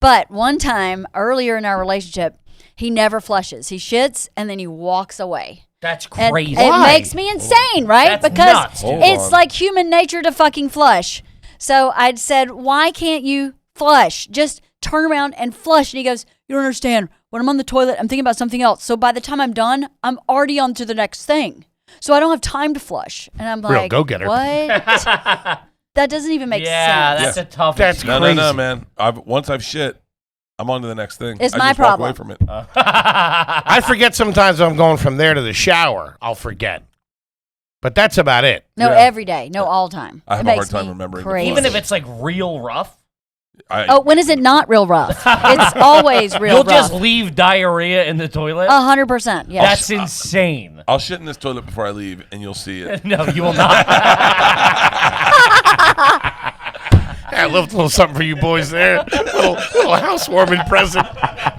But one time earlier in our relationship, he never flushes. He shits and then he walks away. That's And crazy. it makes me insane, right? That's because nuts, dude. it's like human nature to fucking flush. So I'd said, why can't you flush? Just turn around and flush. And he goes, you don't understand. When I'm on the toilet, I'm thinking about something else. So by the time I'm done, I'm already on to the next thing. So I don't have time to flush. And I'm Real like, go-getter. what? That doesn't even make Yeah, sense. that's a tough That's No, crazy. man. Once I've shit, I'm on to the next thing. It's I my just problem. walk away from it. I forget sometimes when I'm going from there to the shower. I'll forget. But that's about it. No, Yeah. every day. No, all time. I have It a hard makes time me remembering the crazy. Even if it's like real rough, Oh, when is it not real rough? It's always real you'll rough. just leave diarrhea in the toilet. 100%. Yeah. That's insane. I'll shit in this toilet before I leave, and you'll see it. No, you will not. I left a little something for you boys there. little housewarming present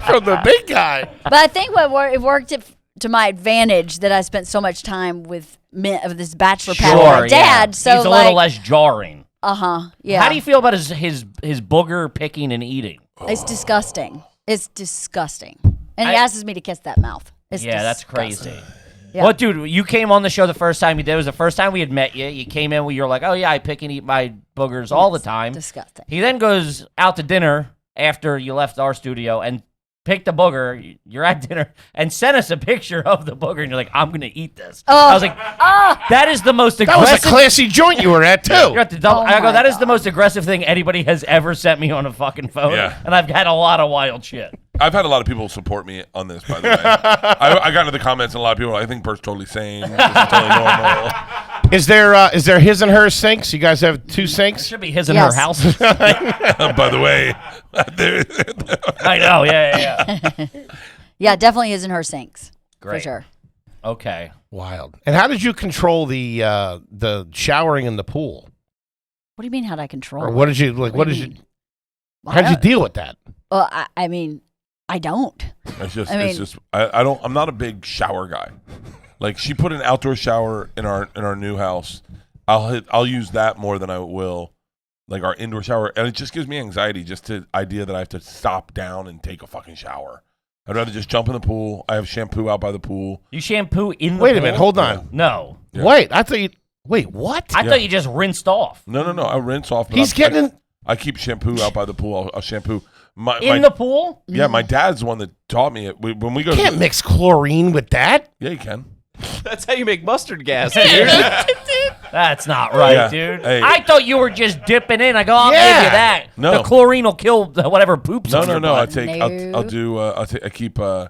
from the big guy. But I think it worked to my advantage that I spent so much time with this bachelor pad with my dad. yeah. So he's a like, little less jarring. yeah. How do you feel about his booger picking and eating? It's disgusting. It's disgusting. And he asks me to kiss that mouth. It's That's disgusting. crazy. Yeah. What, dude? You came on the show the first time you did. It was the first time we had met you. You came in where you're like, "Oh yeah, I pick and eat my boogers all the time." Disgusting. He then goes out to dinner after you left our studio and picked a booger. You're at dinner and sent us a picture of the booger, and you're like, "I'm gonna eat this." I was like, "That is the most That was aggressive." a classy joint you were at, too. You're at the double. Oh I go, my "That is the God. most aggressive thing anybody has ever sent me on a fucking phone." Yeah. And I've had a lot of wild shit. I've had a lot of people support me on this, by the way. I got into the comments, and a lot of people, I think Bert's totally sane. This is totally normal. Is there his and her sinks? You guys have two sinks? Should be his and Yes. her house. By the way, I know. Yeah. Yeah, definitely his and her sinks. Great. For sure. Okay. Wild. And how did you control the showering in the pool? What do you mean, how'd I control Or it? what did you like? What did you? mean? How did you deal with that? Well, I mean, I don't. I'm not a big shower guy. Like, she put an outdoor shower in our new house, I'll use that more than I will like our indoor shower, and it just gives me anxiety. Just the idea that I have to stop down and take a fucking shower. I'd rather just jump in the pool. I have shampoo out by the pool. You shampoo in the pool? Wait a minute, hold on. No. Yeah. Wait, I thought you. Wait, what? I thought you just rinsed off. No. I rinse off. But He's getting. I keep shampoo out by the pool. I'll shampoo. In the pool? Yeah, my dad's the one that taught me it. When we go, You can't mix chlorine with that. Yeah, you can. That's how you make mustard gas, dude. That's not right, Yeah. dude. Hey. I thought you were just dipping in. I go, I'll give Yeah. you that. No. The chlorine will kill whatever poops. in your No. I butt. take. I keep. What's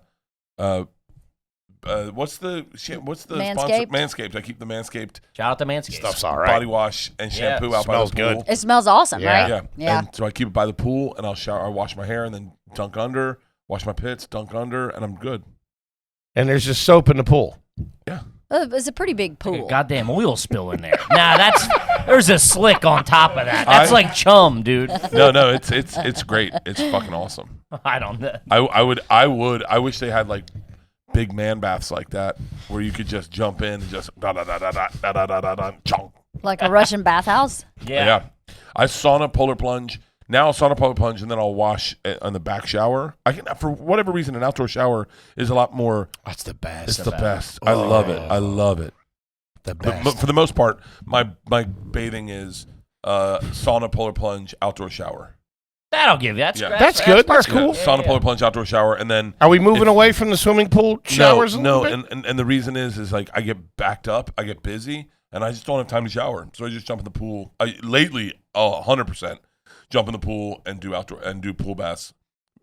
the sponsor? Manscaped? Manscaped. I keep the Manscaped Shout out to Manscaped. Stuff's all right. body wash and shampoo out by the Smells pool. good. It smells awesome, Yeah. right? Yeah. Yeah. And so I keep it by the pool, and I'll shower. I wash my hair, and then dunk under. Wash my pits, dunk under, and I'm good. And there's just soap in the pool. Yeah. It's a pretty big pool. Goddamn oil spill in there. Nah, there's a slick on top of that. That's like chum, dude. No, it's great. It's fucking awesome. I don't know. I wish they had like big man baths like that where you could just jump in and just da da da da da da da da da da chonk. Like a Russian bathhouse. Yeah. I sauna, polar plunge. Now I'll sauna, polar plunge, and then I'll wash on the back shower. I can, for whatever reason, an outdoor shower is a lot more. That's the best. It's the best. I love it. I love it. The But best. for the most part, my bathing is sauna, polar plunge, outdoor shower. That'll give you. That's good. That's cool. Sauna, polar plunge, outdoor shower, and then Are we moving away from the swimming pool showers? a No, little bit? and the reason is like I get backed up, I get busy, and I just don't have time to shower, so I just jump in the pool. Lately, 100% jump in the pool and do pool baths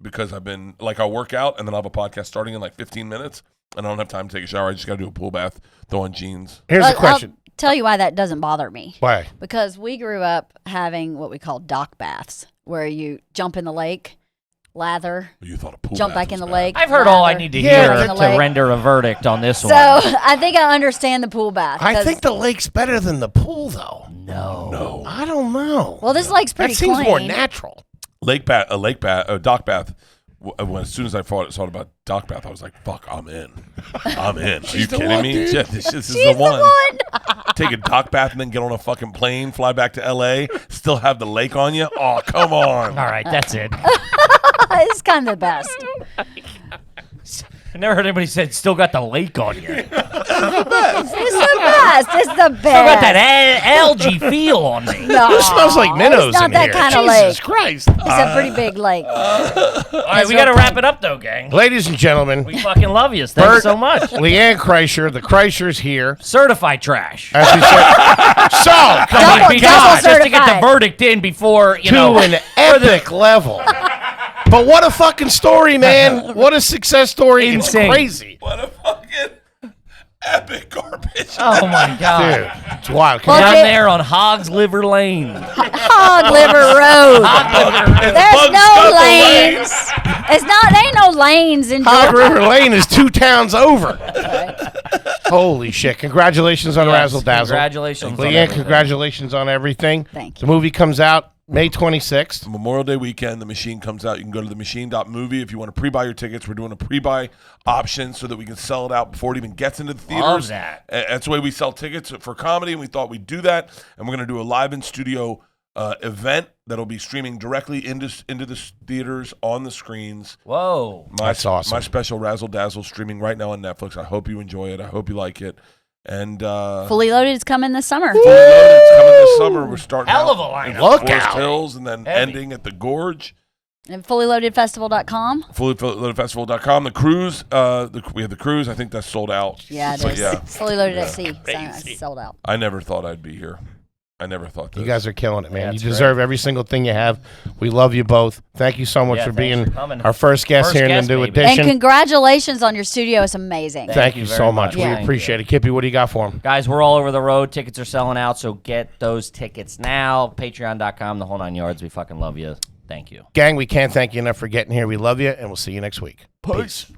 because I've been like I'll work out and then I'll have a podcast starting in like 15 minutes, and I don't have time to take a shower. I just got to do a pool bath, throw on jeans. Here's the question. I'll tell you why that doesn't bother me. Why? Because we grew up having what we call dock baths, where you jump in the lake, lather, You thought a pool jump bath back in was the bad. lake. I've heard all I lather, need to Yeah, hear in the to lake. render a verdict on this So one. I think I understand the pool bath. I 'cause- think the lake's better than the pool, though. No. I don't know. Well, this lake's pretty that seems clean. more natural. A dock bath. When as soon as I thought about dock bath, I was like, "Fuck, I'm in. I'm in." Are you the kidding one, me? dude. Yeah, this is She's the one. one. Take a dock bath and then get on a fucking plane, fly back to LA, still have the lake on you. Oh, come on. All right, that's it. It's kind of the best. I never heard anybody said still got the lake on you. Still got It's the best. It's the best. that algae feel on me. No, It smells like minnows It's not in that here. kind of Jesus lake. Christ. It's a pretty big lake. All right, we got to wrap it up though, gang. Ladies and gentlemen, We fucking love you. Thanks Bert- so much. LeeAnn Kreischer, the Kreischer's here. Certified trash. As we said, so, come on, Double just to get the certified. verdict in before, you to know. an epic level. But what a fucking story, man. What a success story. Insane. It's crazy. What a fucking epic garbage. Oh my God. Dude, it's wild. Well, Down Jay- there on Hogs Liver Lane. Hog Liver Road. There's no lanes. It's not. There ain't no lanes in Hog Georgia. River Lane is 2 towns over. Holy shit. Congratulations on Yes, Razzle Dazzle. congratulations on LeeAnn, everything. congratulations on everything. Thank The movie comes out May 26th. Memorial Day weekend, The Machine comes out. You can go to themachine.movie if you want to pre-buy your tickets. We're doing a pre-buy option so that we can sell it out before it even gets into the theaters. Love that. That's the way we sell tickets for comedy, and we thought we'd do that. And we're going to do a live in studio event that'll be streaming directly into the theaters on the screens. Whoa. That's awesome. My special Razzle Dazzle streaming right now on Netflix. I hope you enjoy it. I hope you like it. And Fully Loaded is coming this summer. Fully Loaded's coming this summer. We're starting Hell out of a lineup. in Look Forest out. Hills and then Heavy. ending at the Gorge. And FullyLoadedFestival.com. FullyLoadedFestival.com. The cruise, we have the cruise. I think that's sold out. Yeah, it But is. yeah, Fully Loaded at Sea. It's sold out. I never thought I'd be here. I never thought this. You guys are killing it, man. That's you deserve every single thing you have. We love you both. Thank you so much Yeah, for thanks being for coming. our first guest First here in guest, the new baby. And edition. congratulations on your studio. It's amazing. Thank you very so much. much. We Yeah. appreciate it. Kippy, what do you got for him? Guys, we're all over the road. Tickets are selling out, so get those tickets now. Patreon.com, the whole 9 yards. We fucking love you. Thank you. Gang, we can't thank you enough for getting here. We love you, and we'll see you next week. Peace.